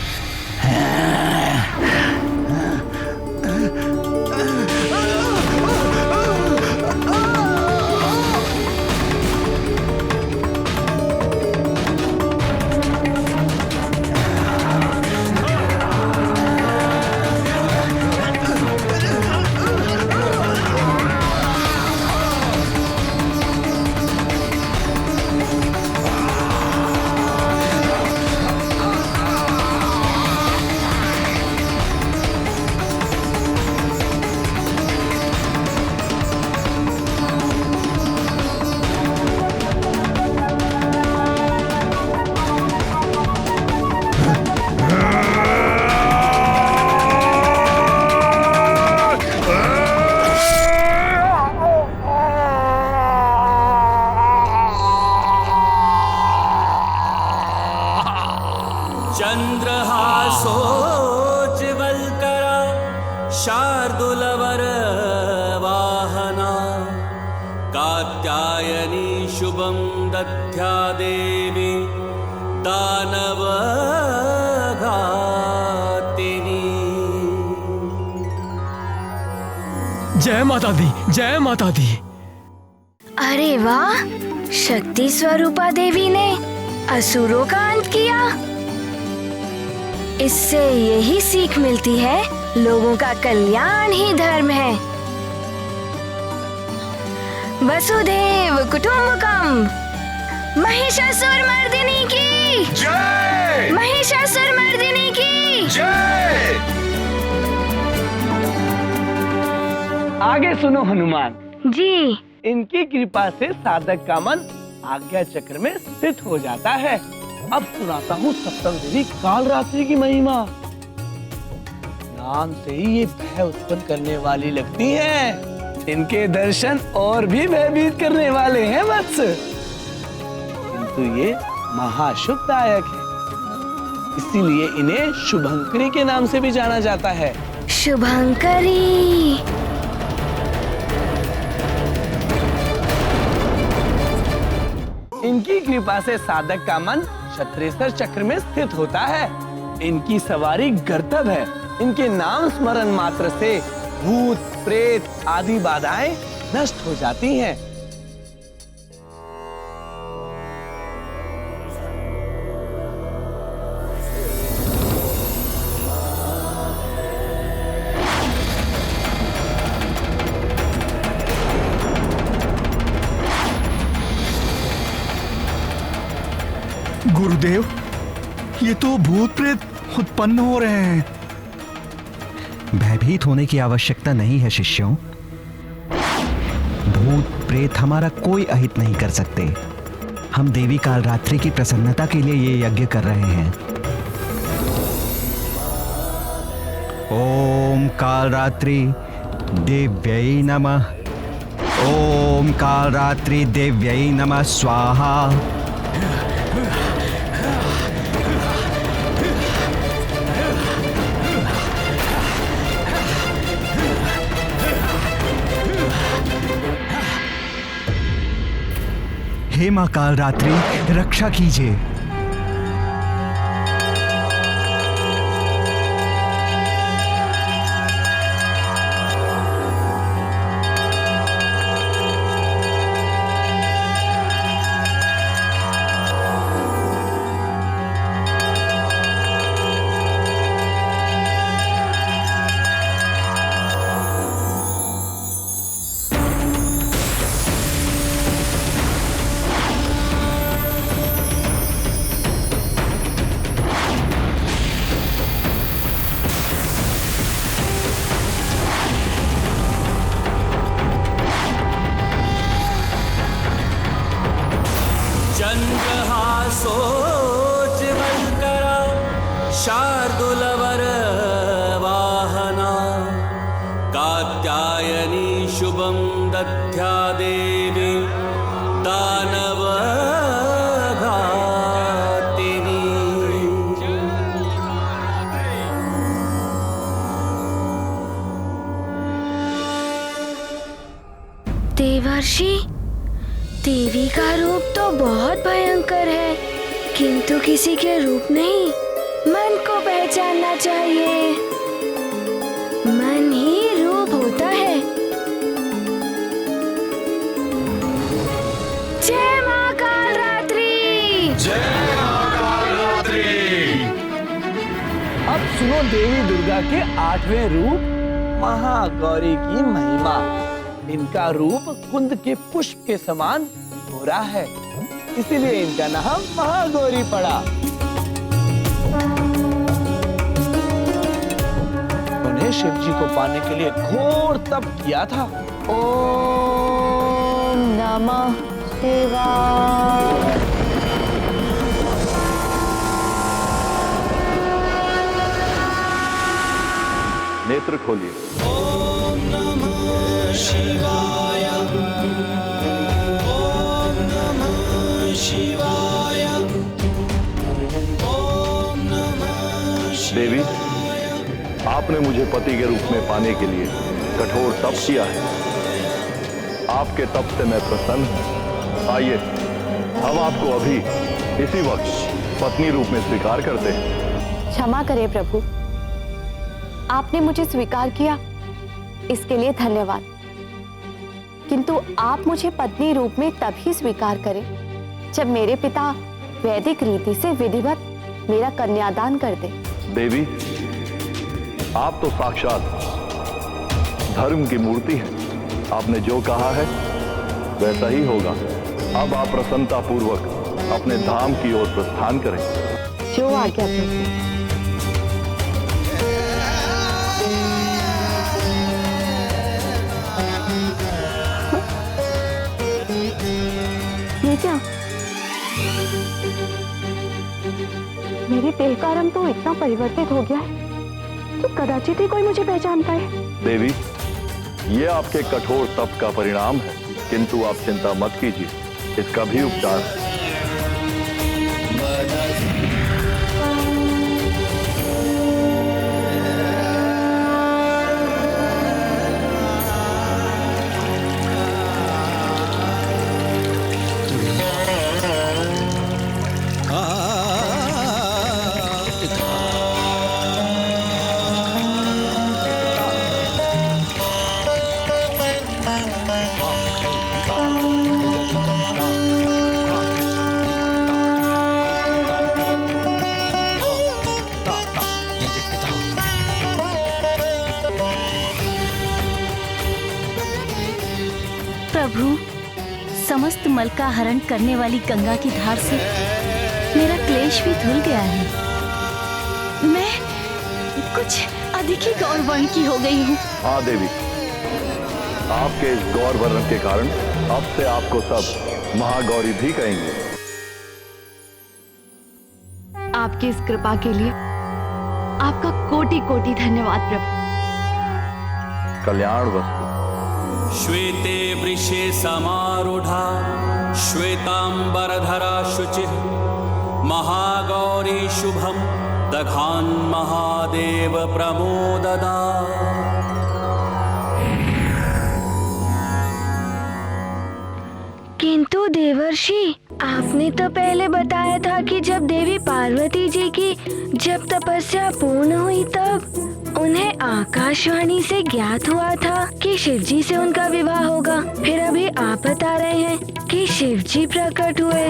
Speaker 15: चंद्रहासोज्ज्वलकरा शार्दूलवर वाहना कात्यायनी शुभं
Speaker 18: जय माता दी, जय माता दी।
Speaker 1: अरे वाह, शक्ति स्वरूपा देवी ने असुरों का अंत किया। इससे यही सीख मिलती है, लोगों का कल्याण ही धर्म है। वसुदेव कुटुंबकम। महिषासुरमर्दिनी की
Speaker 9: जय।
Speaker 1: महिषासुरमर्दिनी की
Speaker 9: जय।
Speaker 12: आगे सुनो हनुमान
Speaker 1: जी।
Speaker 12: इनकी कृपा से साधक का मन आज्ञा चक्र में स्थित हो जाता है। अब सुनाता हूँ सप्तम देवी कालरात्रि की महिमा। नाम से ही ये भय उत्पन्न करने वाली लगती हैं। इनके दर्शन और भी भयभीत करने वाले हैं वत्स, किंतु ये महाशुभदायक है, इसीलिए इन्हें शुभंकरी के नाम से भी जाना जाता है।
Speaker 1: शुभंकरी।
Speaker 12: इनकी कृपा से साधक का मन क्षत्रेश्वर चक्र में स्थित होता है। इनकी सवारी गर्तव है। इनके नाम स्मरण मात्र से भूत प्रेत आदि बाधाएं नष्ट हो जाती हैं।
Speaker 16: गुरुदेव, ये तो भूत प्रेत उत्पन्न हो रहे हैं।
Speaker 10: भयभीत होने की आवश्यकता नहीं है शिष्यों। भूत प्रेत हमारा कोई अहित नहीं कर सकते। हम देवी कालरात्रि की प्रसन्नता के लिए ये यज्ञ कर रहे हैं। ओम कालरात्रि देव्यै नमः। ओम कालरात्रि देव्यै नमः स्वाहा। हे मां कालरात्रि, रक्षा कीजिए।
Speaker 15: चन्द्रहासोज्ज्वलकरा शार्दूलवर वाहना कात्यायनी शुभं दध्या देवी दानवघातिनी।
Speaker 1: देवर्षि, देवी का रूप तो बहुत भयंकर है, किंतु किसी के रूप नहीं, मन को पहचानना चाहिए। मन ही रूप होता है। जय मां कालरात्रि।
Speaker 9: जय मां कालरात्रि।
Speaker 12: अब सुनो देवी दुर्गा के 8वें रूप महागौरी की महिमा। इनका रूप कुंद के पुष्प के समान गोरा है, इसीलिए इनका नाम महागौरी पड़ा। उन्हें शिव जी को पाने के लिए घोर तप किया था। ओम नमः शिवाय।
Speaker 11: नेत्र खोलिए।
Speaker 15: ओम नमः शिवाय। ओम नमः शिवाय। ओम नमः शिवाय।
Speaker 11: देवी, आपने मुझे पति के रूप में पाने के लिए कठोर तप किया है। आपके तप से मैं प्रसन्न हूं। आइए, हम आपको अभी इसी वक्त पत्नी रूप में स्वीकार करते हैं।
Speaker 17: क्षमा करें प्रभु, आपने मुझे स्वीकार किया, इसके लिए धन्यवाद। किंतु आप मुझे पत्नी रूप में तभी स्वीकार करें जब मेरे पिता वैदिक रीति से विधिवत मेरा कन्यादान कर दे।
Speaker 11: देवी, आप तो साक्षात धर्म की मूर्ति हैं। आपने जो कहा है वैसा ही होगा। अब आप प्रसन्नता पूर्वक अपने धाम की ओर प्रस्थान करें।
Speaker 17: जो आज्ञा प्रभु। ये क्या? मेरे देह का रंग तो इतना परिवर्तित हो गया है कि कदाचित ही कोई मुझे पहचान पाए।
Speaker 11: देवी, ये आपके कठोर तप का परिणाम है, किंतु आप चिंता मत कीजिए, इसका भी उपचार है।
Speaker 5: प्रभु, समस्त मल का हरण करने वाली गंगा की धार से मेरा क्लेश भी धुल गया है। मैं कुछ अधिक ही गौरवर्ण की हो गई हूँ।
Speaker 11: हाँ देवी, आपके इस गौर वर्ण के कारण अब से आपको सब महागौरी भी कहेंगे।
Speaker 17: आपकी इस कृपा के लिए आपका कोटि कोटि धन्यवाद प्रभु।
Speaker 11: कल्याण वस्तु।
Speaker 15: श्वेते वृषे समारूढ़ा श्वेतांबरधरा शुचिः महागौरी शुभम दघान महादेव प्रमोददा।
Speaker 1: किंतु देवर्षि, आपने तो पहले बताया था कि जब देवी पार्वती जी की जब तपस्या पूर्ण हुई तब उन्हें आकाशवाणी से ज्ञात हुआ था कि शिवजी से उनका विवाह होगा। फिर अभी आप बता रहे हैं कि शिवजी प्रकट हुए।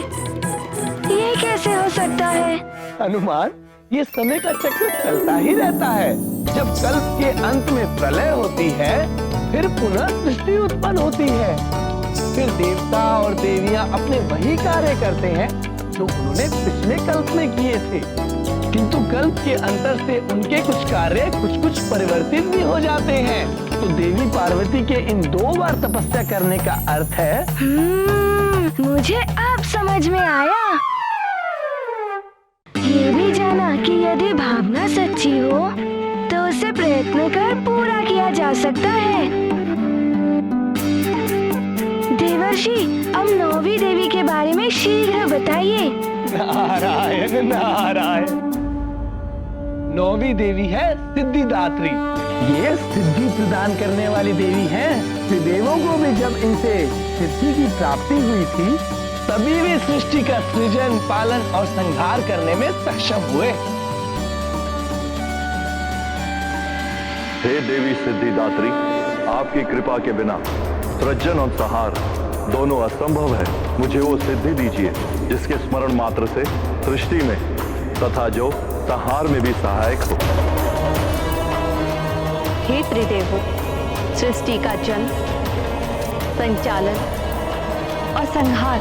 Speaker 1: ये कैसे हो सकता है?
Speaker 12: हनुमान, ये समय का चक्र चलता ही रहता है। जब कल्प के अंत में प्रलय होती है, फिर पुनः सृष्टि उत्पन्न होती है। फिर देवता और देवियां अपने वही कार्य करते हैं जो उन्होंने पिछले कल्प में किए थे, किंतु कल्प के अंतर से उनके कुछ कार्य कुछ परिवर्तित भी हो जाते हैं। तो देवी पार्वती के इन 2 बार तपस्या करने का अर्थ है।
Speaker 1: मुझे अब समझ में आया। ये भी जाना कि यदि भावना सच्ची हो तो उसे प्रयत्न कर पूरा किया जा सकता है। देवर्षि, अब 9वीं देवी के बारे में शीघ्र बताइए।
Speaker 12: नारायण नारायण। 9वीं देवी है सिद्धिदात्री। ये सिद्धि प्रदान करने वाली देवी है। देवों को भी जब इनसे सिद्धि की प्राप्ति हुई थी, तभी वे सृष्टि का सृजन, पालन और संहार करने में सक्षम हुए।
Speaker 11: हे देवी सिद्धिदात्री, आपकी कृपा के बिना सृजन और संहार दोनों असंभव है। मुझे वो सिद्धि दीजिए जिसके स्मरण मात्र से सृष्टि में तथा जो संहार में भी सहायक हो।
Speaker 17: हे त्रिदेवो, सृष्टि का जन्म, संचालन और संहार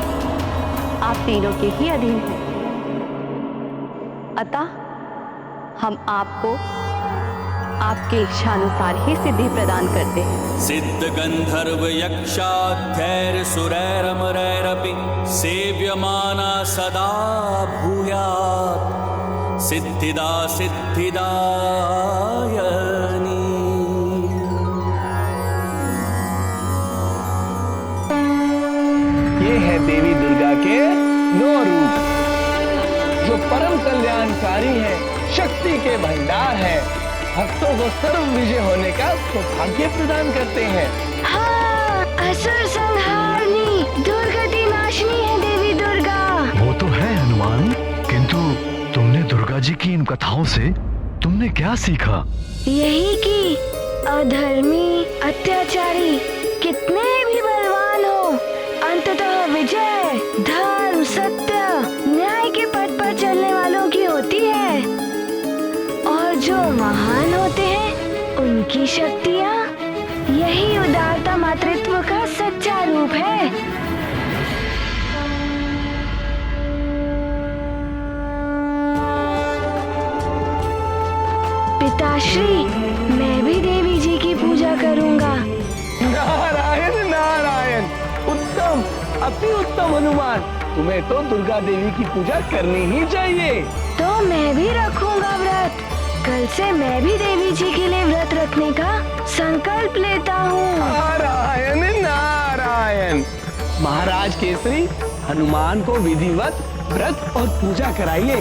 Speaker 17: आप तीनों के ही अधीन हैं। अतः हम आपको आपके इच्छानुसार ही सिद्धि प्रदान करते हैं।
Speaker 15: सिद्ध गंधर्व यक्षाख्यैर सुरैरमरैरपि सेव्यमाना सदा भूयात् सिद्धिदा सिद्धिदायनी।
Speaker 12: ये है देवी दुर्गा के 9 रूप जो परम कल्याणकारी है, शक्ति के भंडार है, भक्तों को सर्व विजय होने का सौभाग्य प्रदान करते हैं।
Speaker 1: हाँ, असुर संहारनी, दुर्गति नाशनी है देवी दुर्गा।
Speaker 16: वो तो है हनुमान, किंतु तुमने दुर्गा जी की इन कथाओं से तुमने क्या सीखा?
Speaker 1: यही कि अधर्मी, अत्याचारी, कितने भी बलवान शक्तियाँ, यही उदारता मातृत्व का सच्चा रूप है। पिताश्री, मैं भी देवी जी की पूजा करूंगा।
Speaker 12: नारायण नारायण, उत्तम, अति उत्तम हनुमान। तुम्हें तो दुर्गा देवी की पूजा करनी ही चाहिए।
Speaker 1: तो मैं भी रखूंगा व्रत। कल से मैं भी देवी जी के लिए व्रत रखने का संकल्प लेता हूँ।
Speaker 12: नारायण नारायण। महाराज केसरी, हनुमान को विधिवत व्रत और पूजा कराइए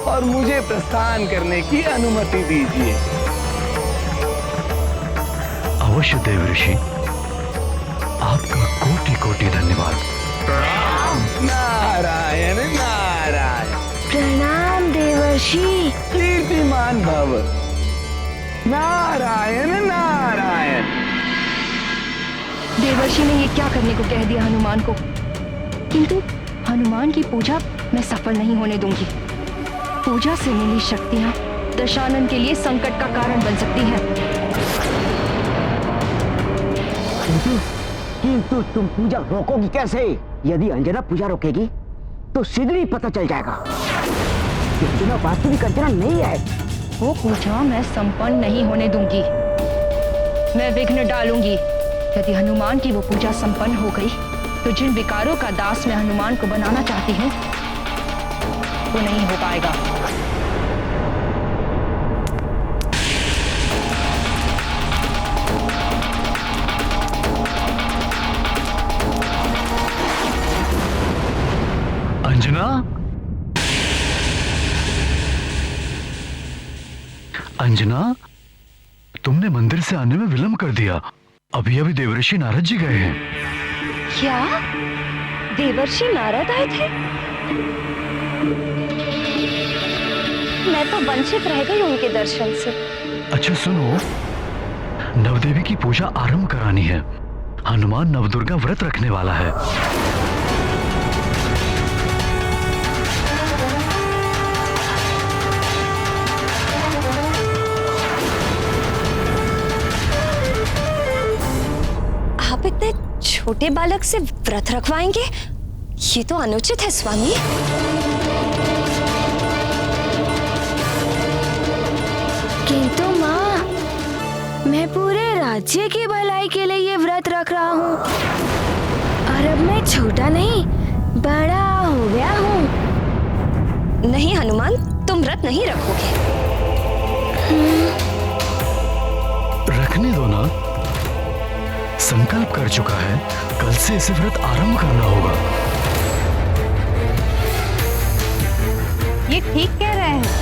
Speaker 12: और मुझे प्रस्थान करने की अनुमति दीजिए।
Speaker 3: अवश्य देव ऋषि, आपका कोटि कोटि धन्यवाद।
Speaker 12: नारायण नारायण।
Speaker 1: प्रणाम देवर्षि।
Speaker 12: कीर्तिमान भव। नारायण नारायण।
Speaker 7: देवर्षि ने ये क्या करने को कह दिया हनुमान को, किंतु हनुमान की पूजा मैं सफल नहीं होने दूंगी। पूजा से मिली शक्तियां दशानन के लिए संकट का कारण बन सकती हैं।
Speaker 6: किंतु तुम पूजा रोकोगी कैसे? यदि अंजना पूजा रोकेगी तो शीघ्र ही पता चल जाएगा कि अंजना वास्तविक अंजना नहीं है।
Speaker 7: वो पूजा मैं संपन्न नहीं होने दूंगी। मैं विघ्न डालूंगी। यदि हनुमान की वो पूजा संपन्न हो गई तो जिन विकारों का दास मैं हनुमान को बनाना चाहती हूँ वो नहीं हो पाएगा।
Speaker 3: अंजना, अंजना, तुमने मंदिर से आने में विलंब कर दिया। अभी अभी देवर्षि नारद जी गए हैं।
Speaker 2: क्या देवर्षि नारद आए थे? मैं तो वंचित रह गई उनके दर्शन से।
Speaker 3: अच्छा सुनो, नवदेवी की पूजा आरंभ करानी है। हनुमान नवदुर्गा व्रत रखने वाला है।
Speaker 2: आप इतने छोटे बालक से व्रत रखवाएंगे? ये तो अनुचित है स्वामी।
Speaker 1: किंतु माँ, मैं पूरे राज्य की भलाई के लिए ये व्रत रख रहा हूँ और अब मैं छोटा नहीं बड़ा हो गया हूँ।
Speaker 2: नहीं हनुमान, तुम व्रत नहीं रखोगे।
Speaker 3: रखने दो ना, संकल्प कर चुका है। कल से इसे व्रत आरंभ करना होगा।
Speaker 17: ये ठीक कह रहे हैं।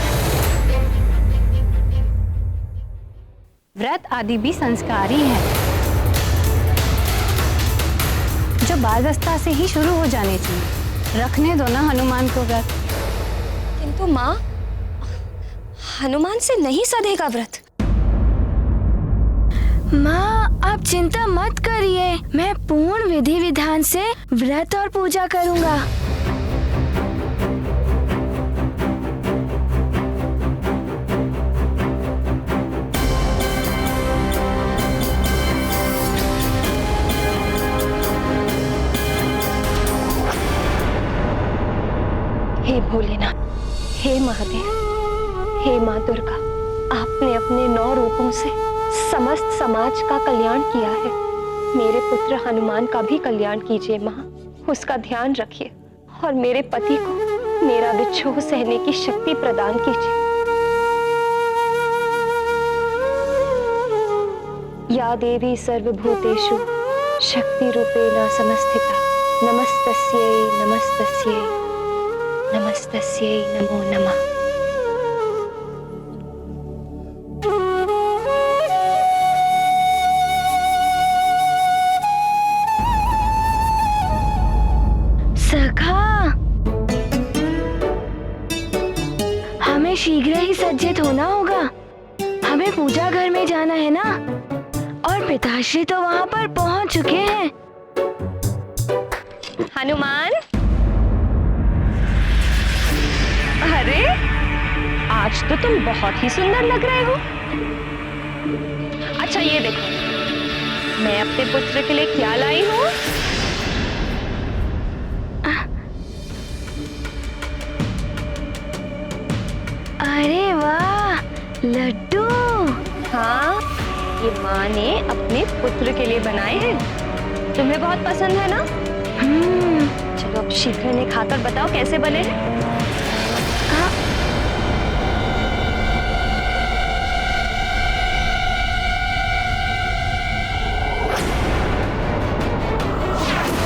Speaker 17: व्रत आदि भी संस्कार ही है जो बाल्यावस्था से ही शुरू हो जाने चाहिए। रखने दो ना हनुमान को व्रत।
Speaker 2: किंतु माँ, हनुमान से नहीं सधेगा व्रत।
Speaker 1: माँ, आप चिंता मत करिए। मैं पूर्ण विधि विधान से व्रत और पूजा करूँगा।
Speaker 2: हे भोलेनाथ, हे महादेव, हे माँ दुर्गा, आपने अपने 9 रूपों से समस्त समाज का कल्याण किया है। मेरे पुत्र हनुमान का भी कल्याण कीजिए माँ। उसका ध्यान रखिए और मेरे पति को मेरा विक्षोभ सहने की शक्ति प्रदान कीजिए। या देवी सर्वभूतेषु शक्ति रूपेण समस्थिता, नमस्तस्यै नमस्तस्यै नमस्तस्यै नमो नमः।
Speaker 1: सखा, हमें शीघ्र ही सज्जित होना होगा। हमें पूजा घर में जाना है ना, और पिताश्री तो वहाँ पर पहुँच चुके हैं।
Speaker 2: हनुमान, अरे आज तो तुम बहुत ही सुंदर लग रहे हो। अच्छा ये देखो, मैं अपने पुत्र के लिए क्या लाई हूँ।
Speaker 1: अरे वाह, लड्डू।
Speaker 2: हाँ, ये माँ ने अपने पुत्र के लिए बनाए हैं। तुम्हें बहुत पसंद है ना? चलो अब शीघ्र इन्हें खाकर बताओ कैसे बने हैं।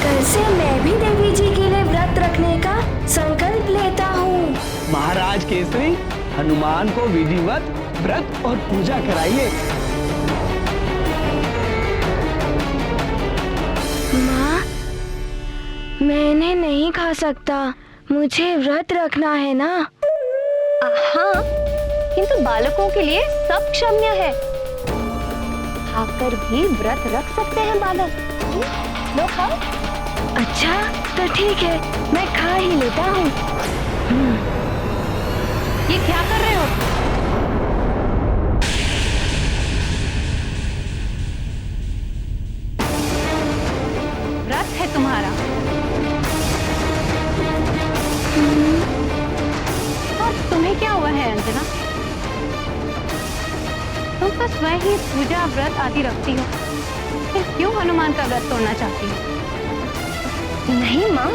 Speaker 1: कल से मैं भी देवी जी के लिए व्रत रखने का संकल्प लेता हूँ।
Speaker 12: महाराज केसरी, हनुमान को विधिवत व्रत और पूजा कराइए।
Speaker 1: माँ, मैं इन्हें नहीं खा सकता, मुझे व्रत रखना है ना।
Speaker 2: हाँ, किंतु बालकों के लिए सब क्षम्य है। खाकर भी व्रत रख सकते हैं बालक। लो खाओ।
Speaker 1: अच्छा तो ठीक है, मैं खा ही लेता हूँ।
Speaker 5: ये क्या कर रहे हो? व्रत है तुम्हारा? तो तुम्हें क्या हुआ है अंजना? तुम तो स्वयं ही पूजा व्रत आदि रखती हो, फिर क्यों हनुमान का व्रत तोड़ना चाहती हो?
Speaker 2: नहीं माँ,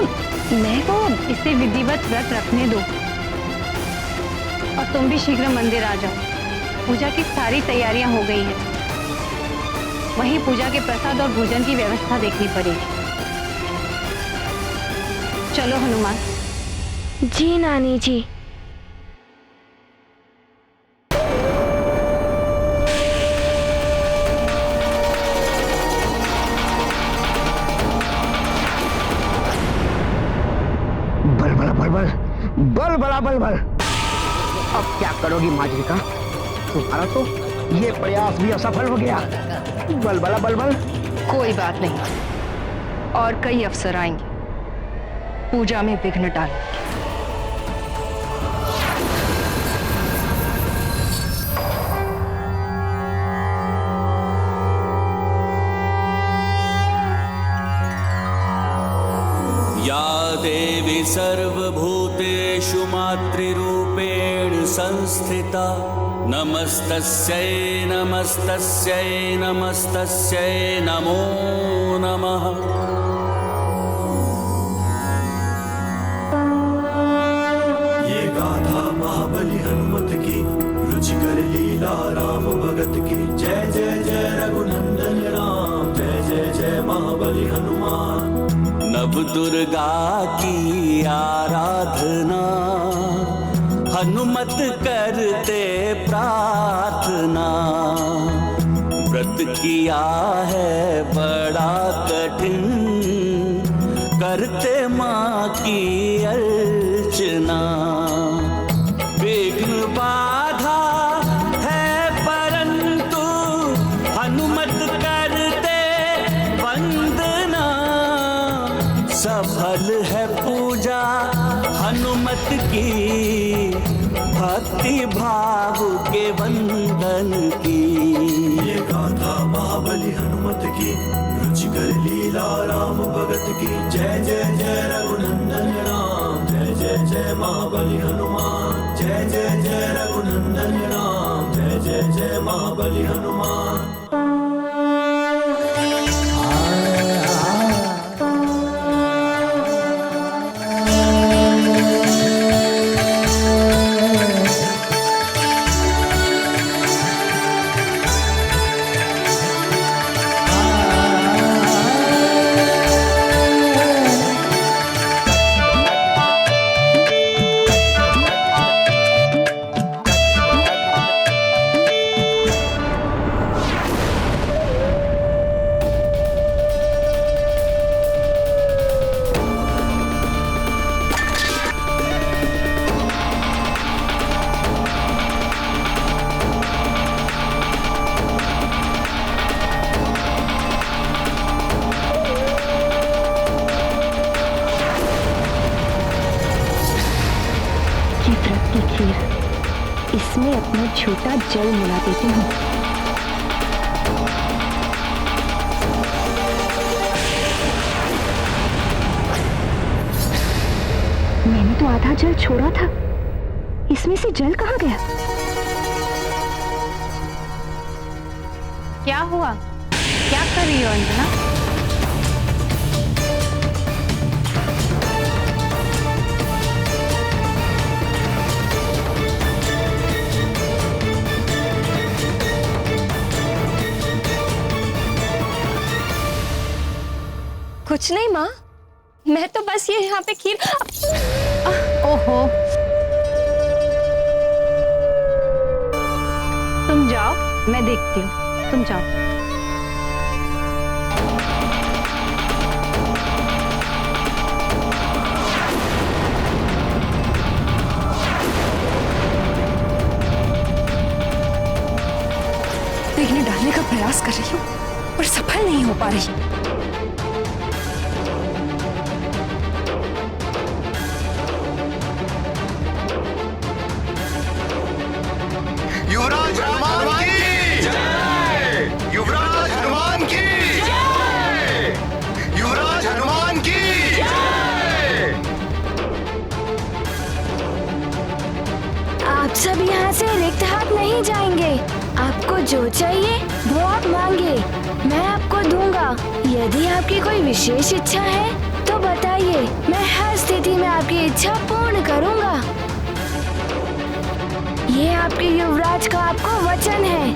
Speaker 2: मैं तो
Speaker 5: इसे विधिवत व्रत रखने दो और तुम भी शीघ्र मंदिर आ जाओ। पूजा की सारी तैयारियां हो गई हैं। वहीं पूजा के प्रसाद और भोजन की व्यवस्था देखनी पड़ेगी। चलो हनुमान।
Speaker 1: जी नानी जी।
Speaker 6: बल बला बल बल। अब क्या करोगी माजरिका? तुम्हारा तो ये प्रयास भी असफल हो गया। बल बला बल बल।
Speaker 7: कोई बात नहीं, और कई अवसर आएंगे पूजा में विघ्न डालने के।
Speaker 15: या देवी सर्वभूतेषु मातृरूपेण संस्थिता नमस्तस्यै नमस्तस्यै नमस्तस्यै नमो नमः।
Speaker 19: ये गाथा महाबली हनुमत की, रुचिकर लीला राम भगत की। जय जय जय रघुनंदन राम, जय जय जय महाबली हनुमान।
Speaker 15: नव दुर्गा की आराधना हनुमत करते प्रार्थना। व्रत किया है बड़ा कठिन, करते माँ की अर्चना। विघ्न बाधा है परंतु हनुमत करते वंदना। सफल है पूजा हनुमत की, भक्ति भाव के वंदन की।
Speaker 19: ये गाथा महाबली हनुमत की, रुचिकर लीला राम भगत की। जय जय जय रघुनंदन राम, जय जय जय महाबली हनुमान। जय जय जय रघुनंदन राम, जय जय जय महाबली हनुमान।
Speaker 2: इसमें अपना छोटा जल मिला देती हूँ।
Speaker 17: आधा जल छोड़ा था, इसमें से जल कहाँ गया?
Speaker 7: क्या हुआ? क्या कर रही हो अंजना?
Speaker 2: कुछ नहीं माँ, मैं तो बस ये यहाँ पे खीर।
Speaker 7: ओहो, तुम जाओ, मैं देखती हूँ, तुम जाओ।
Speaker 2: देखने डालने का प्रयास कर रही हूँ पर सफल नहीं हो पा रही।
Speaker 19: युवराज हनुमान की जय! युवराज हनुमान की जय! युवराज हनुमान की जय!
Speaker 1: आप सब यहाँ से रिक्त हाथ नहीं जाएंगे। आपको जो चाहिए वो आप मांगे, मैं आपको दूंगा। यदि आपकी कोई विशेष इच्छा है तो बताइए, मैं हर स्थिति में आपकी इच्छा पूर्ण करूंगा। ये आपके युवराज का आपको वचन है।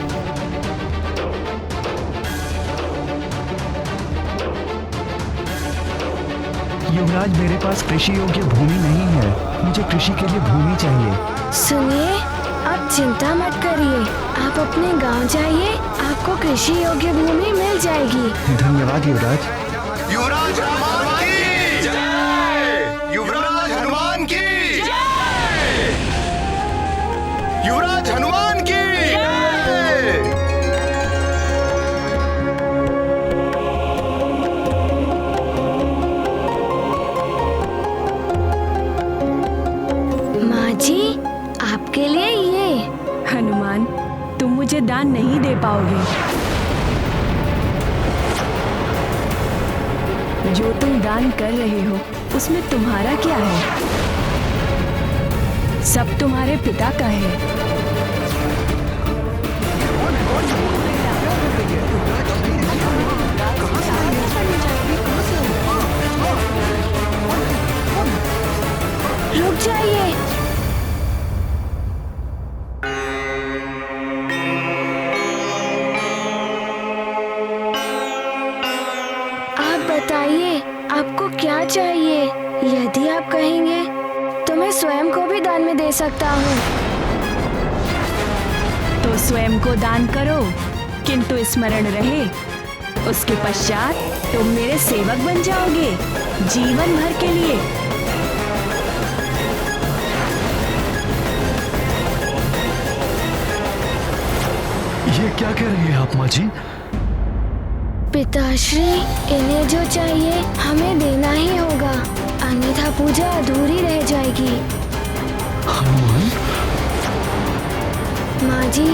Speaker 3: युवराज, मेरे पास कृषि योग्य भूमि नहीं है, मुझे कृषि के लिए भूमि चाहिए।
Speaker 1: सुनिए, आप चिंता मत करिए, आप अपने गांव जाइए, आपको कृषि योग्य भूमि मिल जाएगी।
Speaker 3: धन्यवाद युवराज।
Speaker 19: युवराज हनुमान की जय! युवराज हनुमान की जय! युवराज हनुमान की जय!
Speaker 1: माँ जी, आपके लिए ये।
Speaker 4: हनुमान, तुम मुझे दान नहीं दे पाओगे। जो तुम दान कर रहे हो उसमें तुम्हारा क्या है? सब तुम्हारे पिता का है।
Speaker 1: रुक जाइए। आप बताइए, आपको क्या चाहिए? यदि आप कहेंगे तो मैं स्वयं को भी दान में दे सकता हूँ।
Speaker 4: तो स्वयं को दान करो, किंतु स्मरण रहे, उसके पश्चात तुम मेरे सेवक बन जाओगे जीवन भर के लिए।
Speaker 3: ये क्या कह रही है आप माँ जी?
Speaker 1: पिताश्री, इन्हें जो चाहिए हमें देना ही होगा, अन्यथा पूजा अधूरी रह जाएगी।
Speaker 3: हनुमान?
Speaker 1: माँ जी,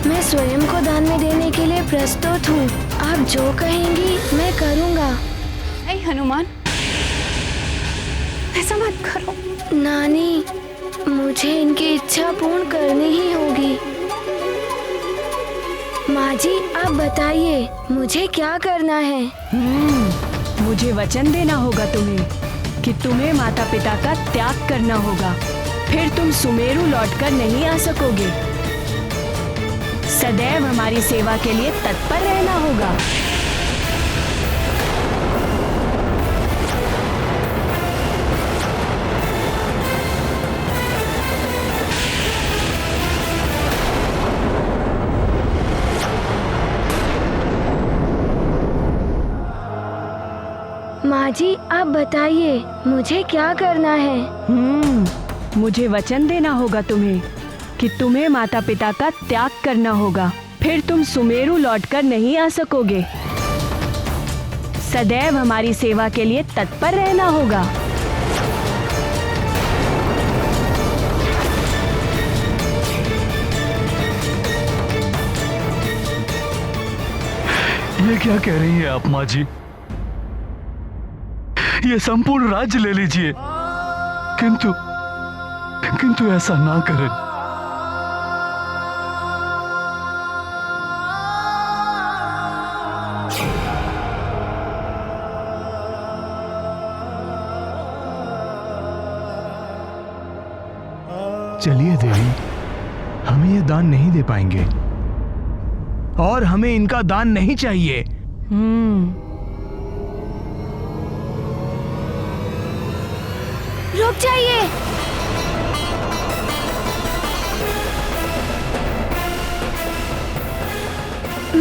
Speaker 1: मैं स्वयं को दान में देने के लिए प्रस्तुत हूँ। आप जो कहेंगी मैं करूँगा।
Speaker 7: नहीं हनुमान, ऐसा मत करो।
Speaker 1: नानी, मुझे इनकी इच्छा पूर्ण करनी ही होगी। माँ जी, आप बताइए मुझे क्या करना है?
Speaker 4: मुझे वचन देना होगा तुम्हें कि तुम्हें माता पिता का त्याग करना होगा, फिर तुम सुमेरु लौटकर नहीं आ सकोगे। सदैव हमारी सेवा के लिए तत्पर रहना होगा।
Speaker 1: माँ जी, आप बताइए मुझे क्या करना है?
Speaker 4: मुझे वचन देना होगा तुम्हें कि तुम्हें माता पिता का त्याग करना होगा, फिर तुम सुमेरु लौटकर नहीं आ सकोगे। सदैव हमारी सेवा के लिए तत्पर रहना होगा।
Speaker 3: ये क्या कह रही है आप माँ जी? ये संपूर्ण राज्य ले लीजिए, किंतु ऐसा ना करें। चलिए देवी, हमें ये दान नहीं दे पाएंगे और हमें इनका दान नहीं चाहिए।
Speaker 1: रुक जाइए।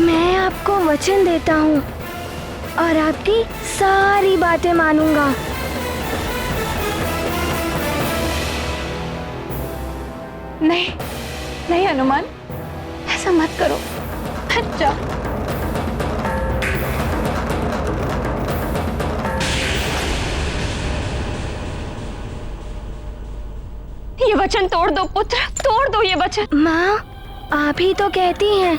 Speaker 1: मैं आपको वचन देता हूँ और आपकी सारी बातें मानूंगा।
Speaker 17: नहीं नहीं हनुमान, ऐसा मत करो, हट जाओ।
Speaker 2: ये वचन तोड़ दो पुत्र, तोड़ दो ये वचन।
Speaker 1: माँ, आप ही तो कहती हैं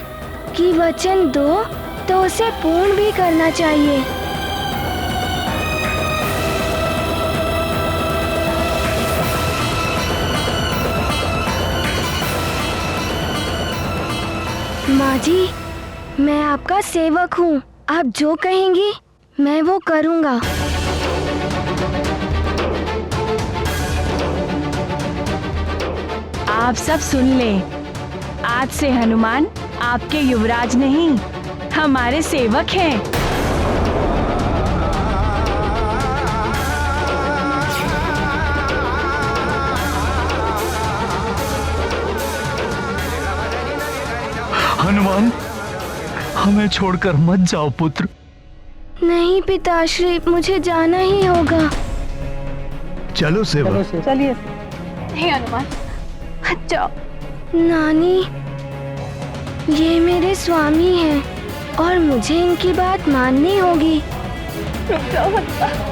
Speaker 1: कि वचन दो तो उसे पूर्ण भी करना चाहिए। माँ जी, मैं आपका सेवक हूँ। आप जो कहेंगी मैं वो करूँगा।
Speaker 4: आप सब सुन लें, आज से हनुमान आपके युवराज नहीं, हमारे सेवक हैं।
Speaker 3: हनुमान, हमें छोड़कर मत जाओ पुत्र।
Speaker 1: नहीं पिताश्री, मुझे जाना ही होगा।
Speaker 3: चलो सेवक।
Speaker 17: चलिए। नहीं हनुमान, हट जाओ।
Speaker 1: नानी, ये मेरे स्वामी हैं और मुझे इनकी बात माननी होगी।
Speaker 17: रुक जाओ हनुमान।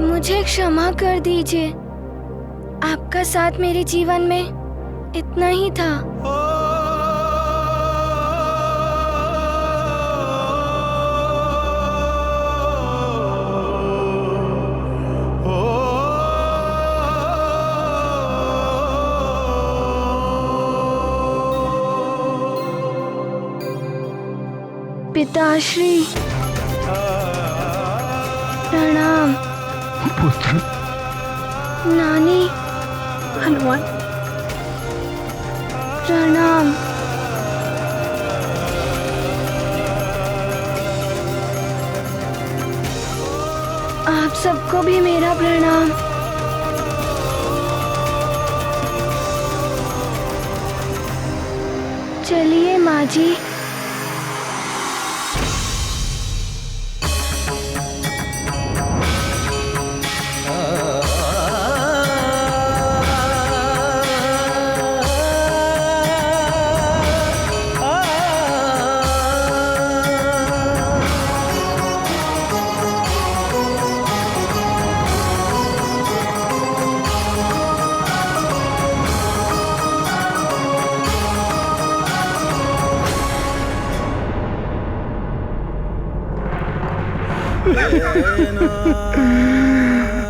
Speaker 1: मुझे क्षमा कर दीजिए। आपका साथ मेरे जीवन में इतना ही था। पिताश्री, प्रणाम।
Speaker 3: पुत्र।
Speaker 1: नानी।
Speaker 17: हनुमान,
Speaker 1: प्रणाम। आप सबको भी मेरा प्रणाम। चलिए माँ जी।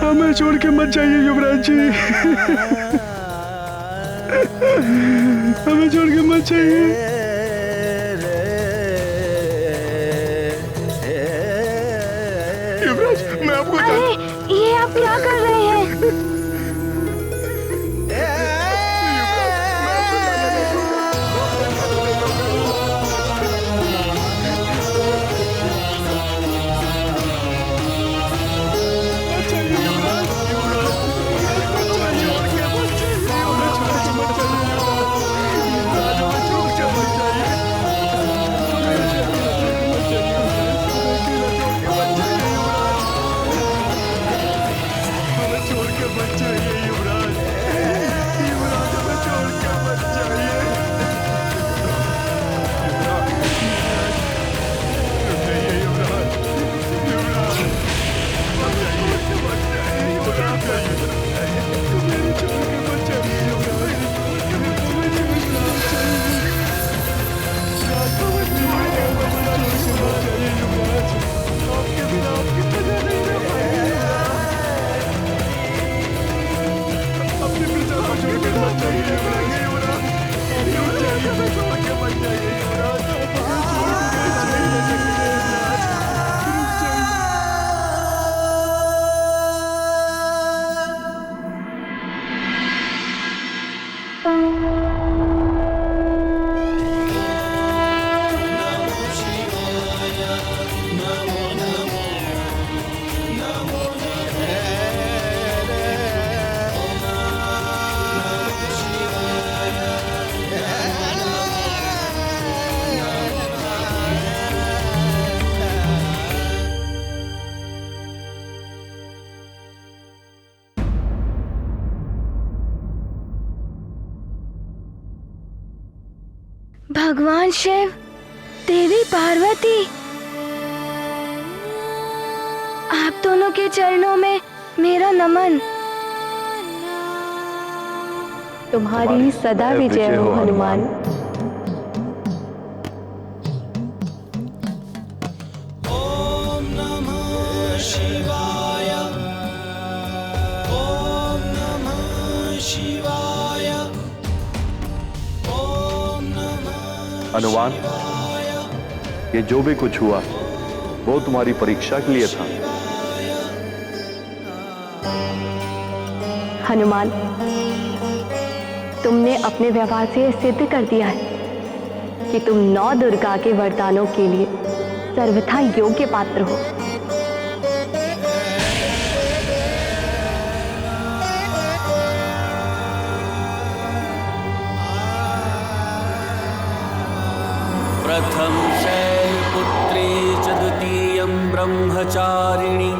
Speaker 3: हमें छोड़ के मत जाइए युवराज जी। हमें छोड़ के मत जाइए। युवराज, मैं आपको
Speaker 1: अरे, ये आप क्या कर रहे हैं? भगवान शिव, देवी पार्वती, आप दोनों के चरणों में मेरा नमन।
Speaker 17: तुम्हारी सदा विजय हो हनुमान।
Speaker 15: ओम नमः शिवाय। ओम नमः शिवाय।
Speaker 11: हनुमान, ये जो भी कुछ हुआ वो तुम्हारी परीक्षा के लिए था।
Speaker 17: हनुमान, तुमने अपने व्यवहार से सिद्ध कर दिया है कि तुम नौ दुर्गा के वरदानों के लिए सर्वथा योग्य पात्र हो।
Speaker 15: प्रथम शैलपुत्री च द्वितीयं ब्रह्मचारिणी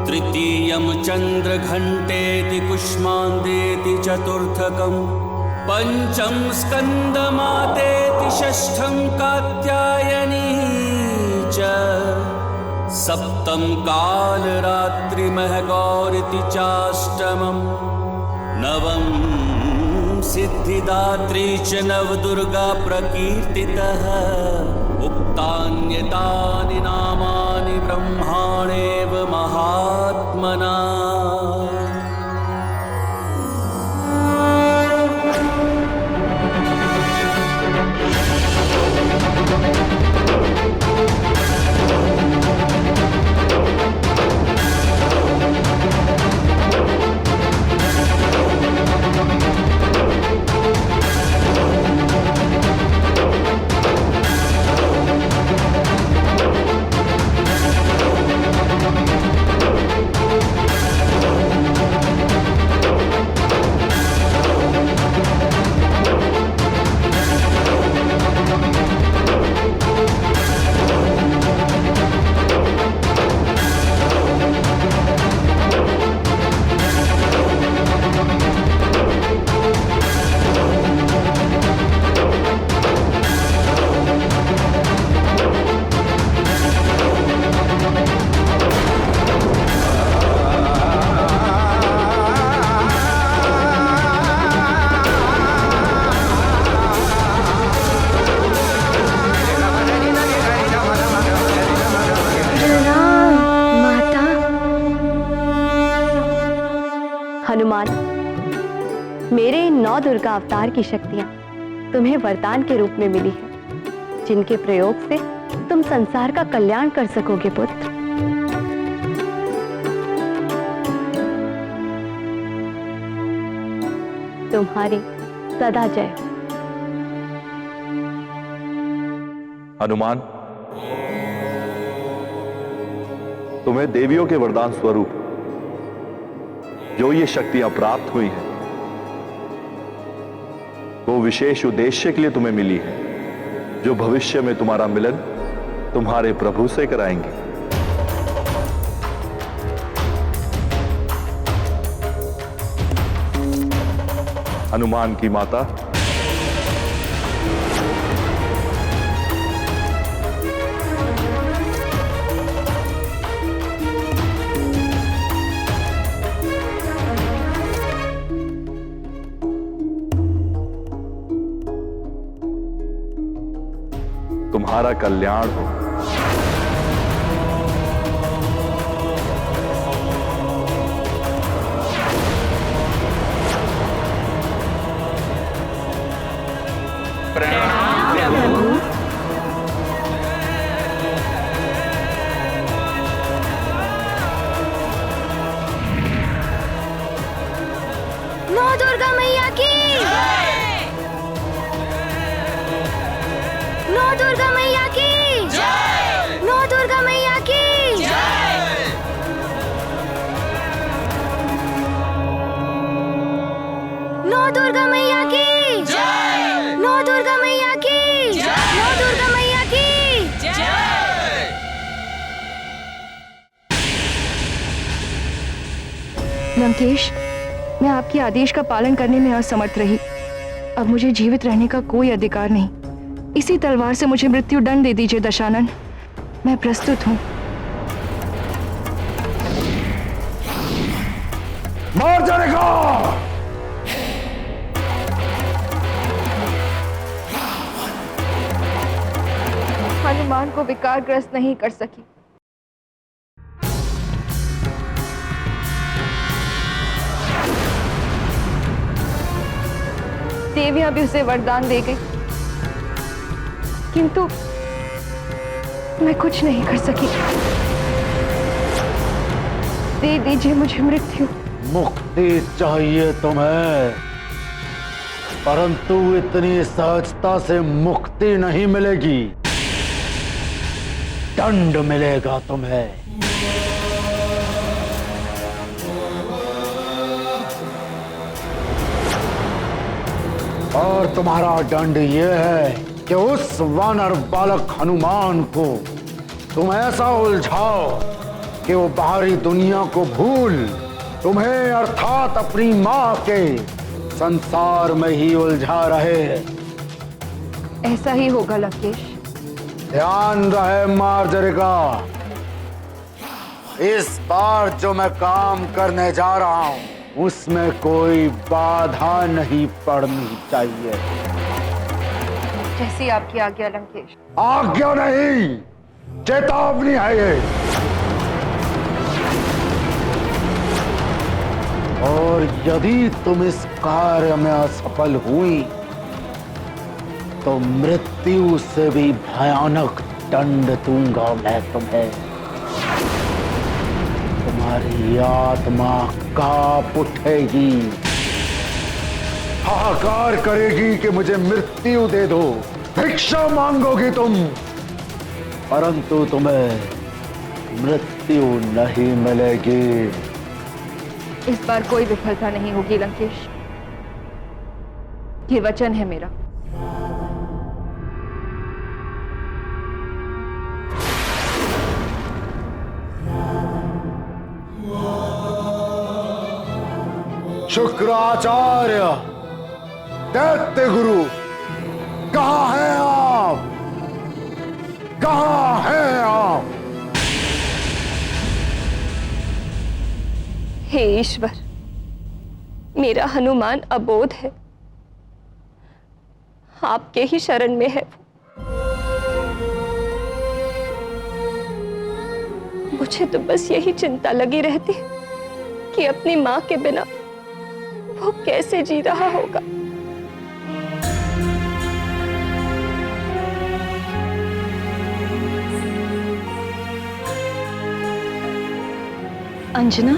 Speaker 15: तृतीयं चन्द्रघण्टेति कुष्माण्डेति चतुर्थकं पंचम स्कंदमातेति षष्ठं कात्यायनी च सप्तम कालरात्रिमहगौरिति चाष्टमं नवम सिद्धिदात्री च नवदुर्गा प्रकीर्तितः उक्तान्यतानि नामानि ब्रह्माणेव महात्मना।
Speaker 17: हनुमान, मेरे इन 9 दुर्गा अवतार की शक्तियां तुम्हें वरदान के रूप में मिली है, जिनके प्रयोग से तुम संसार का कल्याण कर सकोगे पुत्र। तुम्हारी सदा जय हो।
Speaker 11: हनुमान, तुम्हें देवियों के वरदान स्वरूप जो ये शक्तियां प्राप्त हुई हैं, वो विशेष उद्देश्य के लिए तुम्हें मिली है, जो भविष्य में तुम्हारा मिलन तुम्हारे प्रभु से कराएंगे। हनुमान की माता, तुम्हारा कल्याण हो।
Speaker 1: दुर्गा मैया की, नौ दुर्गा मैया की, नौ दुर्गा मैया की। नौ दुर्गा मैया की, नौ दुर्गा मैया की, नौ दुर्गा मैया की।
Speaker 7: लंकेश, मैं आपके आदेश का पालन करने में असमर्थ रही। अब मुझे जीवित रहने का कोई अधिकार नहीं। इसी तलवार से मुझे मृत्यु दंड दे दीजिए दशानन। मैं प्रस्तुत हूँ।
Speaker 8: मार जाएगा।
Speaker 7: हनुमान को विकारग्रस्त नहीं कर सकी। देवियां भी उसे वरदान दे गई, किंतु मैं कुछ नहीं कर सकी। दे दीजिए मुझे मृत्यु।
Speaker 8: मुक्ति चाहिए तुम्हें, परंतु इतनी सहजता से मुक्ति नहीं मिलेगी। दंड मिलेगा तुम्हें। और तुम्हारा दंड यह है कि उस वानर बालक हनुमान को तुम ऐसा उलझाओ कि वो बाहरी दुनिया को भूल तुम्हें अर्थात अपनी मां के संसार में ही उलझा रहे।
Speaker 7: ऐसा ही होगा लंकेश।
Speaker 8: ध्यान रहे मार्जरिका, इस बार जो मैं काम करने जा रहा हूं उसमें कोई बाधा नहीं पड़नी चाहिए।
Speaker 7: जैसी आपकी आज्ञा लंकेश।
Speaker 8: आज्ञा नहीं, चेतावनी है ये। और यदि तुम इस कार्य में असफल हुई तो मृत्यु से भी भयानक दंड दूंगा मैं तुम्हें। तुम्हारी आत्मा कांप उठेगी, हाहाकार करेगी कि मुझे मृत्यु दे दो। भिक्षा मांगोगी तुम, परंतु तुम्हें मृत्यु नहीं मिलेगी।
Speaker 7: इस बार कोई विफलता नहीं होगी लंकेश, ये वचन है मेरा।
Speaker 8: शुक्राचार्य, दैत्य गुरु, कहां हैं आप? कहां हैं आप?
Speaker 2: हे ईश्वर, मेरा हनुमान अबोध है, आपके ही शरण में है वो। मुझे तो बस यही चिंता लगी रहती कि अपनी मां के बिना वो कैसे जी रहा होगा।
Speaker 17: अंजना,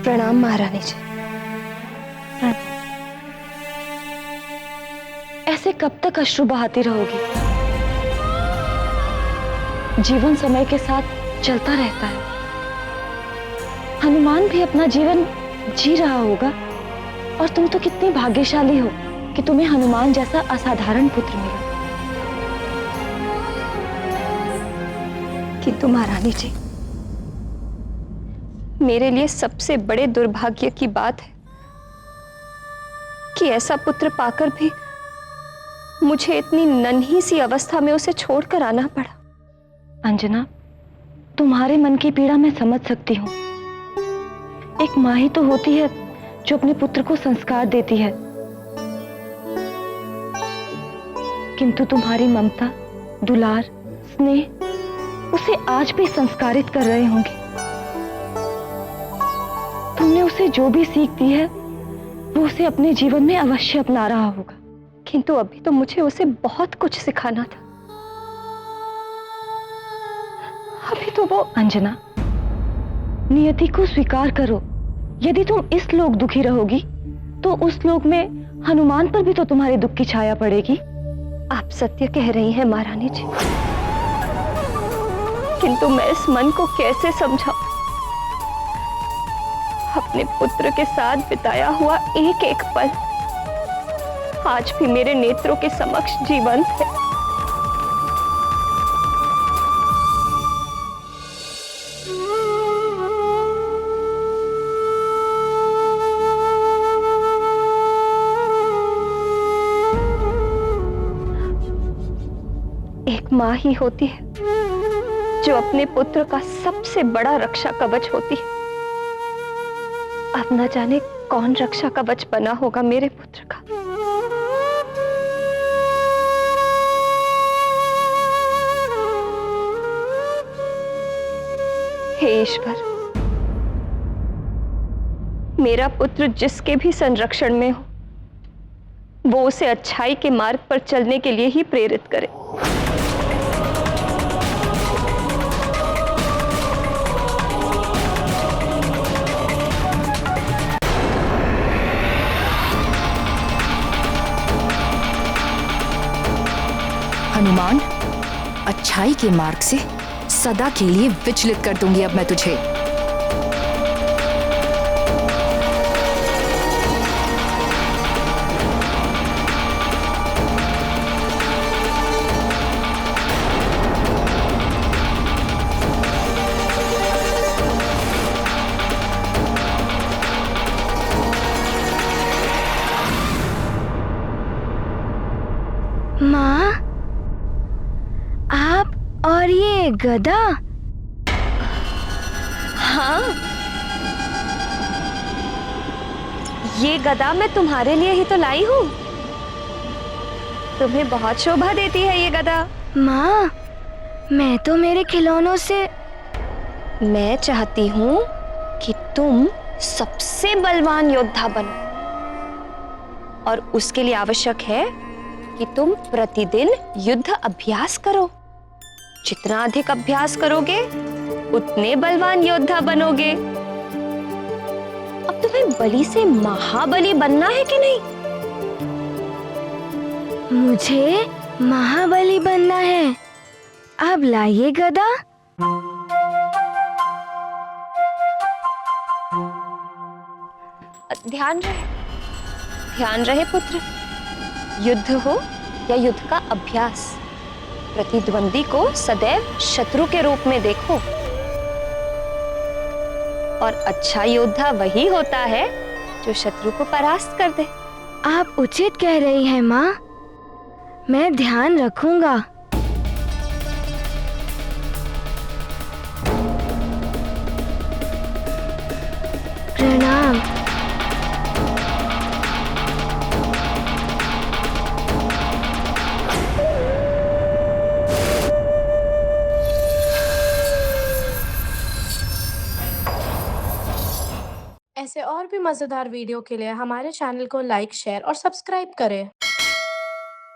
Speaker 2: प्रणाम महारानी जी।
Speaker 17: ऐसे कब तक अश्रु बहाती रहोगी? जीवन समय के साथ चलता रहता है। हनुमान भी अपना जीवन जी रहा होगा, और तुम तो कितनी भाग्यशाली हो कि तुम्हें हनुमान जैसा असाधारण पुत्र मिला।
Speaker 2: किंतु महारानी जी, मेरे लिए सबसे बड़े दुर्भाग्य की बात है कि ऐसा पुत्र पाकर भी मुझे इतनी नन्ही सी अवस्था में उसे छोड़कर आना पड़ा।
Speaker 17: अंजना, तुम्हारे मन की पीड़ा मैं समझ सकती हूँ। एक माँ ही तो होती है जो अपने पुत्र को संस्कार देती है, किंतु तुम्हारी ममता, दुलार, स्नेह उसे आज भी संस्कारित कर रहे होंगे। तुमने उसे जो भी सीख दी है वो उसे अपने जीवन में अवश्य अपना रहा होगा।
Speaker 2: किंतु अभी तो मुझे उसे बहुत कुछ सिखाना था।
Speaker 17: अभी तो वो अंजना, नियति को स्वीकार करो। यदि तुम इस लोक दुखी रहोगी तो उस लोक में हनुमान पर भी तो तुम्हारे दुख की छाया पड़ेगी।
Speaker 2: आप सत्य कह रही हैं महारानी जी, किंतु मैं इस मन को कैसे समझाऊं? अपने पुत्र के साथ बिताया हुआ एक एक पल आज भी मेरे नेत्रों के समक्ष जीवंत है। एक माँ ही होती है जो अपने पुत्र का सबसे बड़ा रक्षा कवच होती है। अब न जाने कौन रक्षा कवच बना होगा मेरे पुत्र का। हे ईश्वर, मेरा पुत्र जिसके भी संरक्षण में हो, वो उसे अच्छाई के मार्ग पर चलने के लिए ही प्रेरित करे।
Speaker 7: हनुमान, अच्छाई के मार्ग से सदा के लिए विचलित कर दूंगी अब मैं तुझे।
Speaker 1: माँ, आप और ये गदा?
Speaker 2: हाँ, ये गदा मैं तुम्हारे लिए ही तो लाई हूँ। तुम्हें बहुत शोभा देती है ये गदा।
Speaker 1: माँ, मैं तो मेरे खिलौनों से।
Speaker 2: मैं चाहती हूँ कि तुम सबसे बलवान योद्धा बनो, और उसके लिए आवश्यक है कि तुम प्रतिदिन युद्ध अभ्यास करो। जितना अधिक अभ्यास करोगे उतने बलवान योद्धा बनोगे। अब तुम्हें बलि से महाबली बनना है कि नहीं?
Speaker 1: मुझे महाबली बनना है। अब लाइए गदा।
Speaker 2: ध्यान रहे पुत्र। युद्ध हो या युद्ध का अभ्यास, प्रतिद्वंदी को सदैव शत्रु के रूप में देखो। और अच्छा योद्धा वही होता है जो शत्रु को परास्त कर दे।
Speaker 1: आप उचित कह रही हैं माँ, मैं ध्यान रखूंगा। प्रणाम।
Speaker 20: ऐसे और भी मज़ेदार वीडियो के लिए हमारे चैनल को लाइक, शेयर और सब्सक्राइब करें।